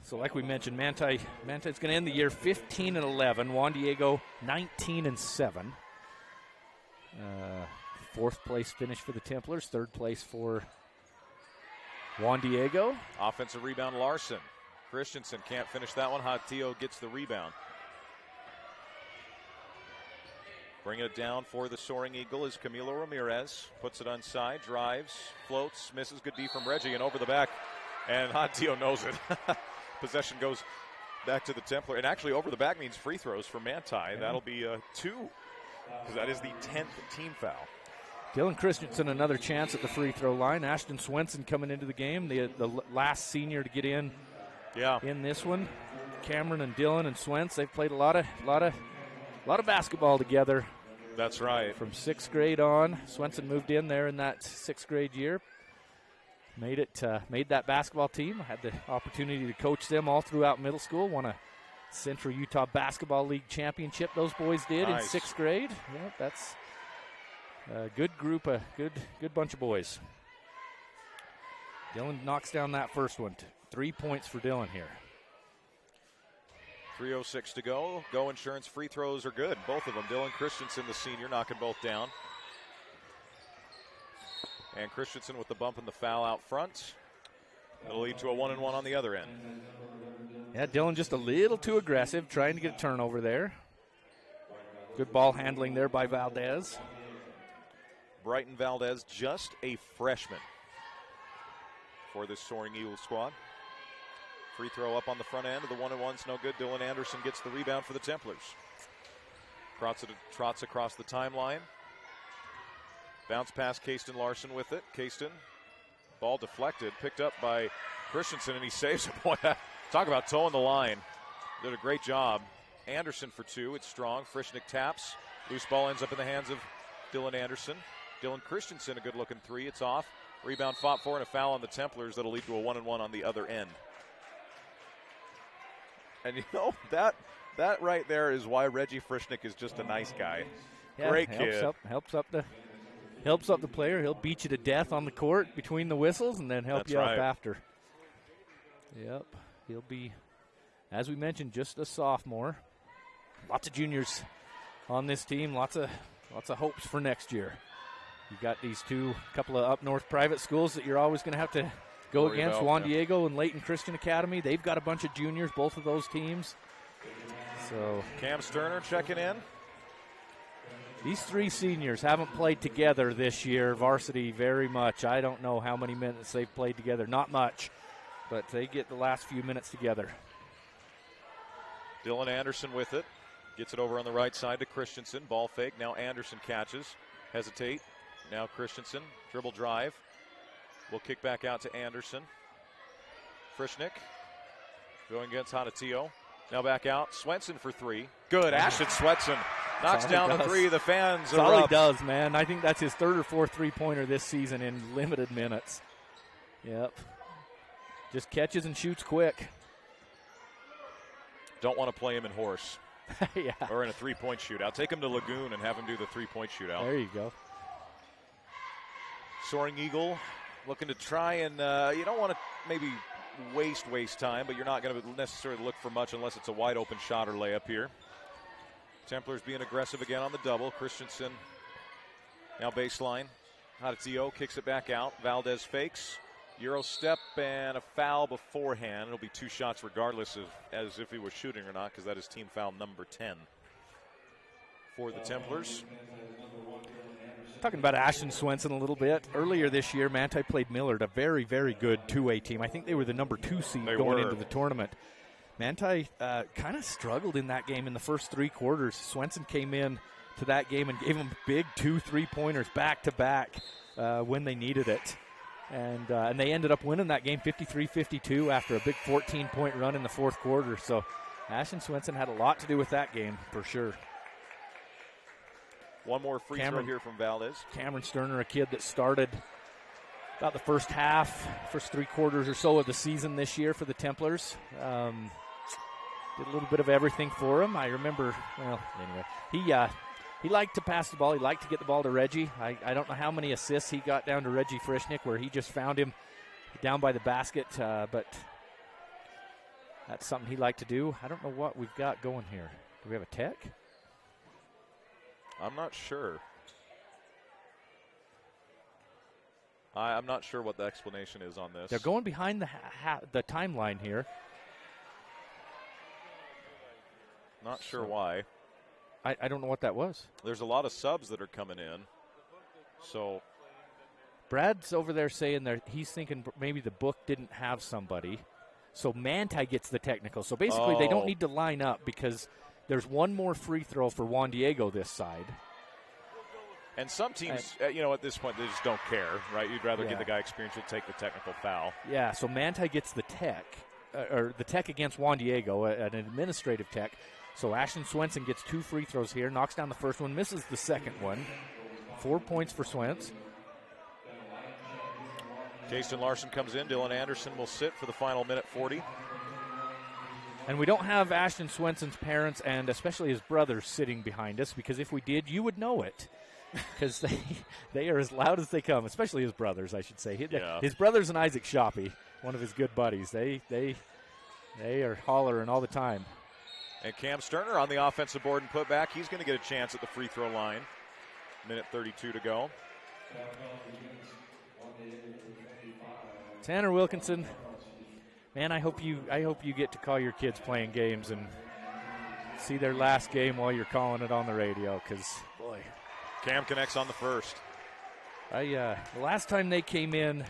So like we mentioned, Manti's going to end the year 15-11. Juan Diego 19-7. Fourth place finish for the Templars. Third place for Juan Diego. Offensive rebound, Larson. Christensen can't finish that one. Hatillo gets the rebound. Bringing it down for the Soaring Eagle is Camilo Ramirez. Puts it onside, drives, floats, misses. Good D from Reggie and over the back. And Hatillo knows it. Possession goes back to the Templar. And actually over the back means free throws for Manti. Yeah. That'll be 2, because that is the 10th team foul. Dylan Christensen another chance at the free throw line. Ashton Swenson coming into the game, the last senior to get in this one. Cameron and Dylan and Swens, they've played a lot of basketball together. That's right. From 6th grade on. Swenson moved in there in that 6th grade year. Made that basketball team. Had the opportunity to coach them all throughout middle school. Won a Central Utah Basketball League championship. Those boys did in 6th grade. Yeah, that's a good group, a good bunch of boys. Dylan knocks down that first one. 3 points for Dylan here. 3:06 to go. Go Insurance free throws are good. Both of them. Dylan Christensen, the senior, knocking both down. And Christensen with the bump and the foul out front. It'll lead to a 1-and-1 on the other end. Yeah, Dylan just a little too aggressive, trying to get a turnover there. Good ball handling there by Valdez. Brighton Valdez, just a freshman for this Soaring Eagles squad. Free throw up on the front end of the 1-and-1's no good. Dylan Anderson gets the rebound for the Templars. Trots across the timeline. Bounce pass, Kayston Larson with it. Kayston, ball deflected, picked up by Christensen, and he saves a point. Talk about toeing the line. Did a great job. Anderson for 2. It's strong. Frischnick taps. Loose ball ends up in the hands of Dylan Anderson. Dylan Christensen, a good-looking 3. It's off. Rebound fought for and a foul on the Templars that'll lead to a 1-and-1 on the other end. And, that right there is why Reggie Frischnick is just a nice guy. Yeah, Great kid. Helps up the player. He'll beat you to death on the court between the whistles and then help you up after. Yep. He'll be, as we mentioned, just a sophomore. Lots of juniors on this team. Lots of hopes for next year. You got these couple of up north private schools that you're always going to have to go against. Juan Diego and Layton Christian Academy. They've got a bunch of juniors, both of those teams. So Cam Sterner checking in. These three seniors haven't played together this year, varsity, very much. I don't know how many minutes they've played together. Not much, but they get the last few minutes together. Dylan Anderson with it. Gets it over on the right side to Christensen. Ball fake. Now Anderson catches. Hesitate. Now Christensen. Dribble drive. Will kick back out to Anderson. Frischnick going against Hanatillo. Now back out. Swenson for three. Good. Ashton Swenson knocks down the three. The fans are all up. He does, man. I think that's his third or fourth three-pointer this season in limited minutes. Yep. Just catches and shoots quick. Don't want to play him in horse. Yeah. Or in a three-point shootout. Take him to Lagoon and have him do the three-point shootout. There you go. Soaring Eagle looking to try and, you don't want to maybe waste time, but you're not going to necessarily look for much unless it's a wide-open shot or layup here. Templars being aggressive again on the double. Christensen now baseline. Hanatillo kicks it back out. Valdez fakes. Euro step and a foul beforehand. It'll be two shots regardless of as if he was shooting or not, because that is team foul number 10 for the Templars. Talking about Ashton Swenson a little bit. Earlier this year, Manti played Millard, a very, very good 2A team. I think they were the number 2 seed going into the tournament. Manti kind of struggled in that game in the first three quarters. Swenson came in to that game and gave them big 2 3-pointers back-to-back when they needed it. And they ended up winning that game 53-52 after a big 14-point run in the fourth quarter. So Ashton Swenson had a lot to do with that game for sure. One more free throw here from Valdez. Cameron Sterner, a kid that started about the first three quarters or so of the season this year for the Templars. Did a little bit of everything for him. I remember, anyway, he liked to pass the ball. He liked to get the ball to Reggie. I don't know how many assists he got down to Reggie Frischnick, where he just found him down by the basket, but that's something he liked to do. I don't know what we've got going here. Do we have a tech? I'm not sure. I'm not sure what the explanation is on this. They're going behind the timeline here. Not sure why. I don't know what that was. There's a lot of subs that are coming in. So Brad's over there saying that he's thinking maybe the book didn't have somebody. So Manti gets the technical. So basically they don't need to line up because there's one more free throw for Juan Diego this side. And some teams, at this point, they just don't care, right? You'd rather give the guy experience who'll take the technical foul. Yeah, so Manti gets the tech, or the tech against Juan Diego, an administrative tech. So Ashton Swenson gets 2 free throws here, knocks down the first one, misses the second one. 4 points for Swens. Kayston Larson comes in. Dylan Anderson will sit for the final minute 40. And we don't have Ashton Swenson's parents and especially his brothers sitting behind us, because if we did, you would know it. Because they are as loud as they come, especially his brothers, I should say. His brothers and Isaac Shoppy, one of his good buddies, they are hollering all the time. And Cam Sterner on the offensive board and put back. He's going to get a chance at the free throw line. Minute 32 to go. Tanner Wilkinson, man, I hope you get to call your kids playing games and see their last game while you're calling it on the radio, because, boy. Cam connects on the first. The last time they came in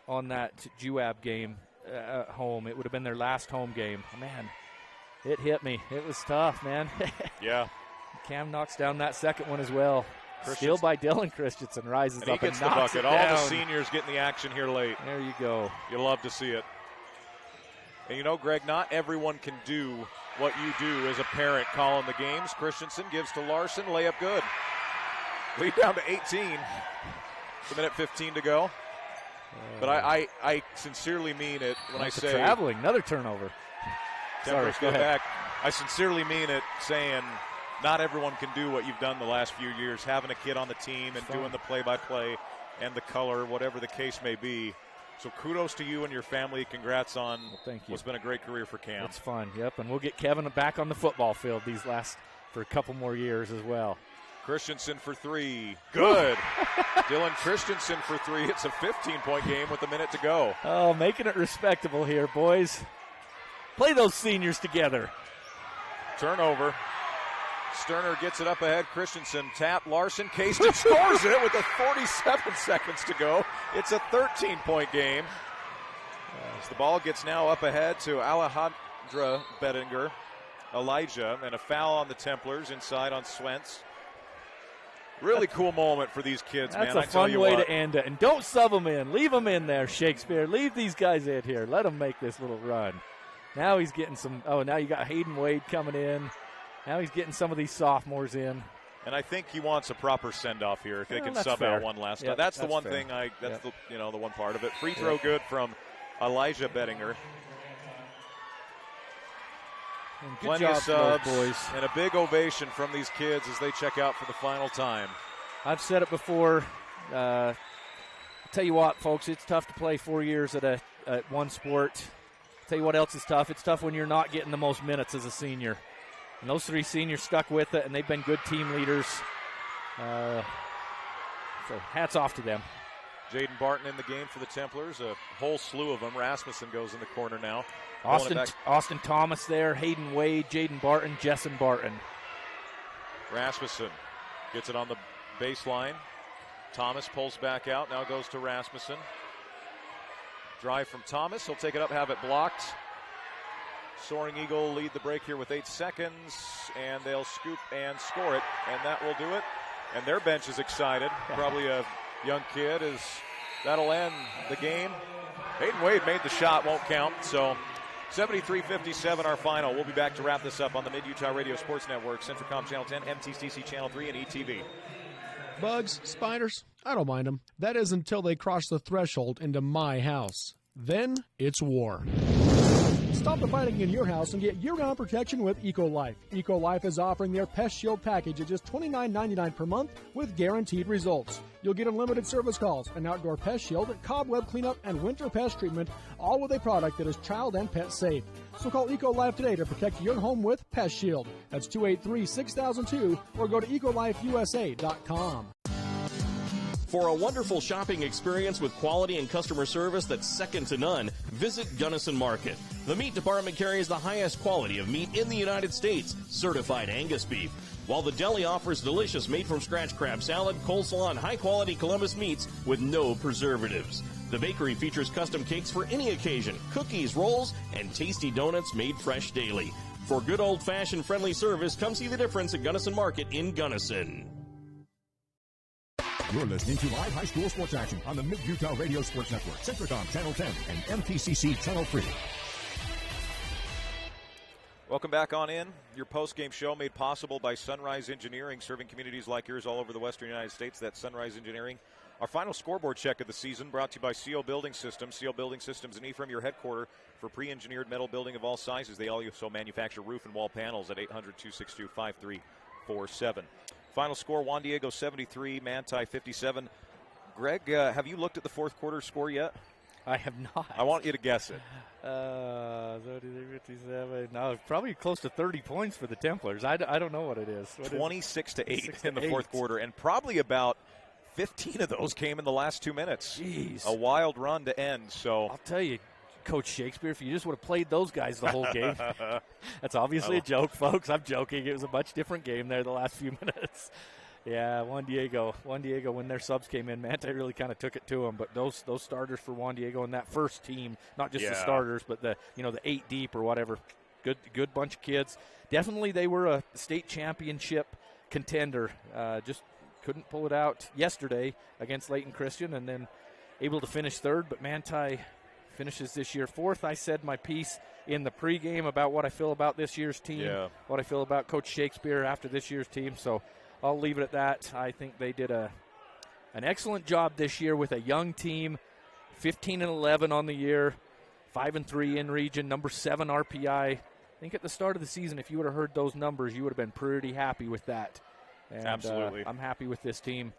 on that Juab game at home, it would have been their last home game. Man, it hit me. It was tough, man. Yeah. Cam knocks down that second one as well. Still by Dylan Christensen, rises and up he gets and knocks the bucket. it down. All the seniors getting the action here late. There you go. You love to see it. And Greg, not everyone can do what you do as a parent calling the games. Christensen gives to Larson, layup good. Lead down to 18. It's a minute 15 to go. But I sincerely mean it when I say traveling, another turnover. Templars go back. I sincerely mean it, saying not everyone can do what you've done the last few years, having a kid on the team and doing the play-by-play and the color, whatever the case may be. So kudos to you and your family. Congrats on what's been a great career for Cam. It's fun, yep. And we'll get Kevin back on the football field for a couple more years as well. Christensen for 3. Good. Dylan Christensen for 3. It's a 15-point game with a minute to go. Oh, making it respectable here, boys. Play those seniors together. Turnover. Sterner gets it up ahead. Christensen tap. Larson. Caston scores it with 47 seconds to go. It's a 13-point game. As the ball gets now up ahead to Alejandra Bettinger. Elijah, and a foul on the Templars inside on Swentz. Really cool moment for these kids, man. That's a fun way to end it. And don't sub them in. Leave them in there, Shakespeare. Leave these guys in here. Let them make this little run. Now he's getting some – now you got Hayden Wade coming in. Now he's getting some of these sophomores in. And I think he wants a proper send-off here if they can sub out one last time. That's the one fair. thing the one part of it. Free throw good from Elijah Bettinger. Plenty of subs, boys. And a big ovation from these kids as they check out for the final time. I've said it before. I'll tell you what, folks, it's tough to play 4 years at one sport. I'll tell you what else is tough. It's tough when you're not getting the most minutes as a senior. And those 3 seniors stuck with it, and they've been good team leaders. So hats off to them. Jaden Barton in the game for the Templars. A whole slew of them. Rasmussen goes in the corner now. Austin Thomas there, Hayden Wade, Jaden Barton, Jessen Barton. Rasmussen gets it on the baseline. Thomas pulls back out, now goes to Rasmussen. Drive from Thomas, he'll take it up, have it blocked. Soaring Eagle lead the break here with 8 seconds, and they'll scoop and score it, and that will do it. And their bench is excited. Probably a young kid, as that'll end the game. Hayden Wade made the shot, won't count, so 73-57 our final. We'll be back to wrap this up on the Mid-Utah Radio Sports Network, Centricom Channel 10, MTCC Channel 3, and ETV. Bugs, spiders, I don't mind them. That is until they cross the threshold into my house. Then it's war. Stop the fighting in your house and get year-round protection with EcoLife. EcoLife is offering their Pest Shield package at just $29.99 per month with guaranteed results. You'll get unlimited service calls, an outdoor pest shield, cobweb cleanup, and winter pest treatment, all with a product that is child and pet safe. So call EcoLife today to protect your home with Pest Shield. That's 283-6002 or go to ecolifeusa.com. For a wonderful shopping experience with quality and customer service that's second to none, visit Gunnison Market. The meat department carries the highest quality of meat in the United States, certified Angus beef, while the deli offers delicious made-from-scratch crab salad, coleslaw, and high-quality Columbus meats with no preservatives. The bakery features custom cakes for any occasion, cookies, rolls, and tasty donuts made fresh daily. For good old-fashioned friendly service, come see the difference at Gunnison Market in Gunnison. You're listening to live high school sports action on the Mid-Utah Radio Sports Network, Centricom Channel 10, and MTCC Channel 3. Welcome back on in. Your post-game show made possible by Sunrise Engineering, serving communities like yours all over the western United States. That's Sunrise Engineering. Our final scoreboard check of the season brought to you by CO Building Systems. CO Building Systems in Ephraim, your headquarter for pre-engineered metal building of all sizes. They also manufacture roof and wall panels at 800-262-5347. Final score, Juan Diego 73, Manti 57. Greg, have you looked at the fourth quarter score yet? I have not. I want you to guess it. 57. No, probably close to 30 points for the Templars. I don't know what it is. 26-8 in the fourth quarter, and probably about 15 of those came in the last 2 minutes. Jeez. A wild run to end. So I'll tell you, Coach Shakespeare, if you just would have played those guys the whole game. That's obviously a joke, folks. I'm joking. It was a much different game there the last few minutes. Yeah, Juan Diego, when their subs came in, Manti really kind of took it to them. But those starters for Juan Diego and that first team, not just the starters, but the 8 deep or whatever, good bunch of kids. Definitely they were a state championship contender. Just couldn't pull it out yesterday against Layton Christian, and then able to finish third. But Manti finishes this year fourth. I said my piece in the pregame about what I feel about this year's team, what I feel about Coach Shakespeare after this year's team. So I'll leave it at that. I think they did an excellent job this year with a young team, 15-11 on the year, 5-3 in region, number 7 RPI. I think at the start of the season, if you would have heard those numbers, you would have been pretty happy with that. And, Absolutely. I'm happy with this team.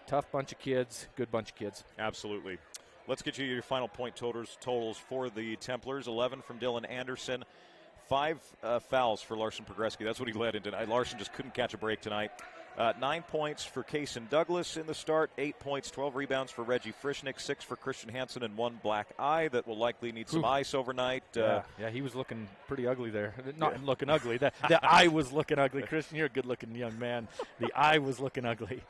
Tough bunch of kids, good bunch of kids. Absolutely. Let's get you your final point totals for the Templars. 11 from Dylan Anderson. 5 fouls for Larson Progreski. That's what he led in tonight. Larson just couldn't catch a break tonight. 9 points for Kaysen Douglas in the start. 8 points, 12 rebounds for Reggie Frischnick. 6 for Christian Hansen, and 1 black eye that will likely need some ice overnight. Yeah, he was looking pretty ugly there. Not looking ugly. The eye was looking ugly. Christian, you're a good-looking young man. The eye was looking ugly.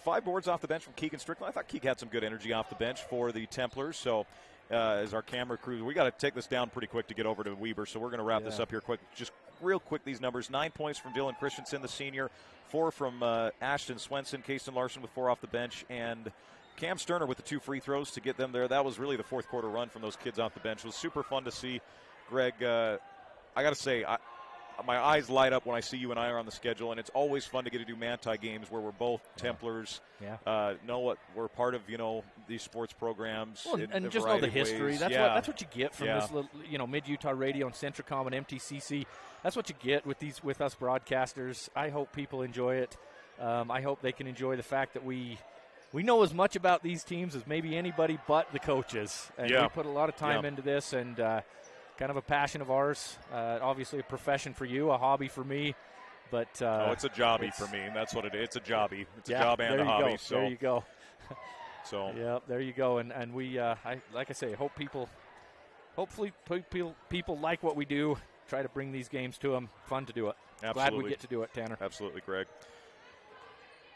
5 boards off the bench from Keegan Strickland. I thought Keegan had some good energy off the bench for the Templars. So as our camera crew, we got to take this down pretty quick to get over to Weber. So we're going to wrap this up here quick. Just real quick, these numbers. 9 points from Dylan Christensen, the senior. 4 from Ashton Swenson, Kaysen Larson with 4 off the bench, and Cam Sterner with the 2 free throws to get them there. That was really the fourth quarter run from those kids off the bench. It was super fun to see. Greg, I got to say, my eyes light up when I see you and I are on the schedule, and it's always fun to get to do Manti games where we're both Templars. Know what we're part of, these sports programs. Well, and just know the history. That's what you get from this little, Mid-Utah Radio and Centricom and MTCC. That's what you get with us broadcasters. I hope people enjoy it. I hope they can enjoy the fact that we know as much about these teams as maybe anybody but the coaches. And we put a lot of time into this, and kind of a passion of ours. Obviously a profession for you, a hobby for me. But it's a jobby for me. That's what it is. It's a jobby. It's a job and a hobby. So there you go. So there you go. And we, like I say, hopefully people like what we do. Try to bring these games to them. Fun to do it. Absolutely. Glad we get to do it, Tanner. Absolutely, Greg.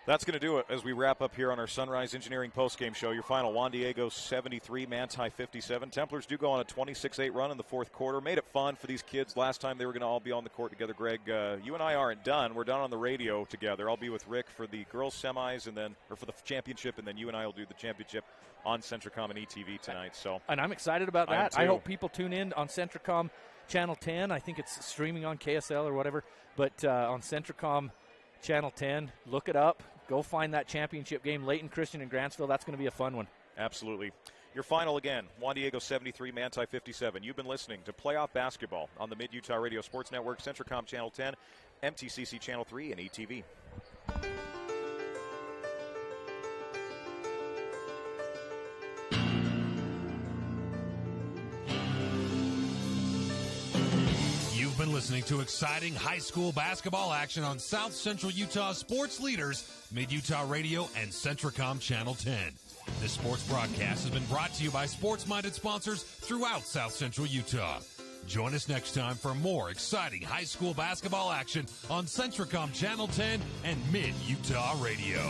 That's going to do it as we wrap up here on our Sunrise Engineering postgame show. Your final, Juan Diego 73, Manti 57. Templars do go on a 26-8 run in the fourth quarter. Made it fun for these kids. Last time they were going to all be on the court together. Greg, you and I aren't done. We're done on the radio together. I'll be with Rick for the girls' semis for the championship, and then you and I will do the championship on Centricom and ETV tonight. And I'm excited about that. I hope people tune in on Centricom Channel 10. I think it's streaming on KSL or whatever. But on Centricom Channel 10, look it up. Go find that championship game, Leighton Christian in Grantsville. That's going to be a fun one. Absolutely. Your final again, Juan Diego 73, Manti 57. You've been listening to Playoff Basketball on the Mid-Utah Radio Sports Network, Centricom Channel 10, MTCC Channel 3, and ETV. You've been listening to exciting high school basketball action on South Central Utah sports leaders, Mid-Utah Radio and Centricom Channel 10. This sports broadcast has been brought to you by sports-minded sponsors throughout South Central Utah. Join us next time for more exciting high school basketball action on Centricom Channel 10 and Mid-Utah Radio.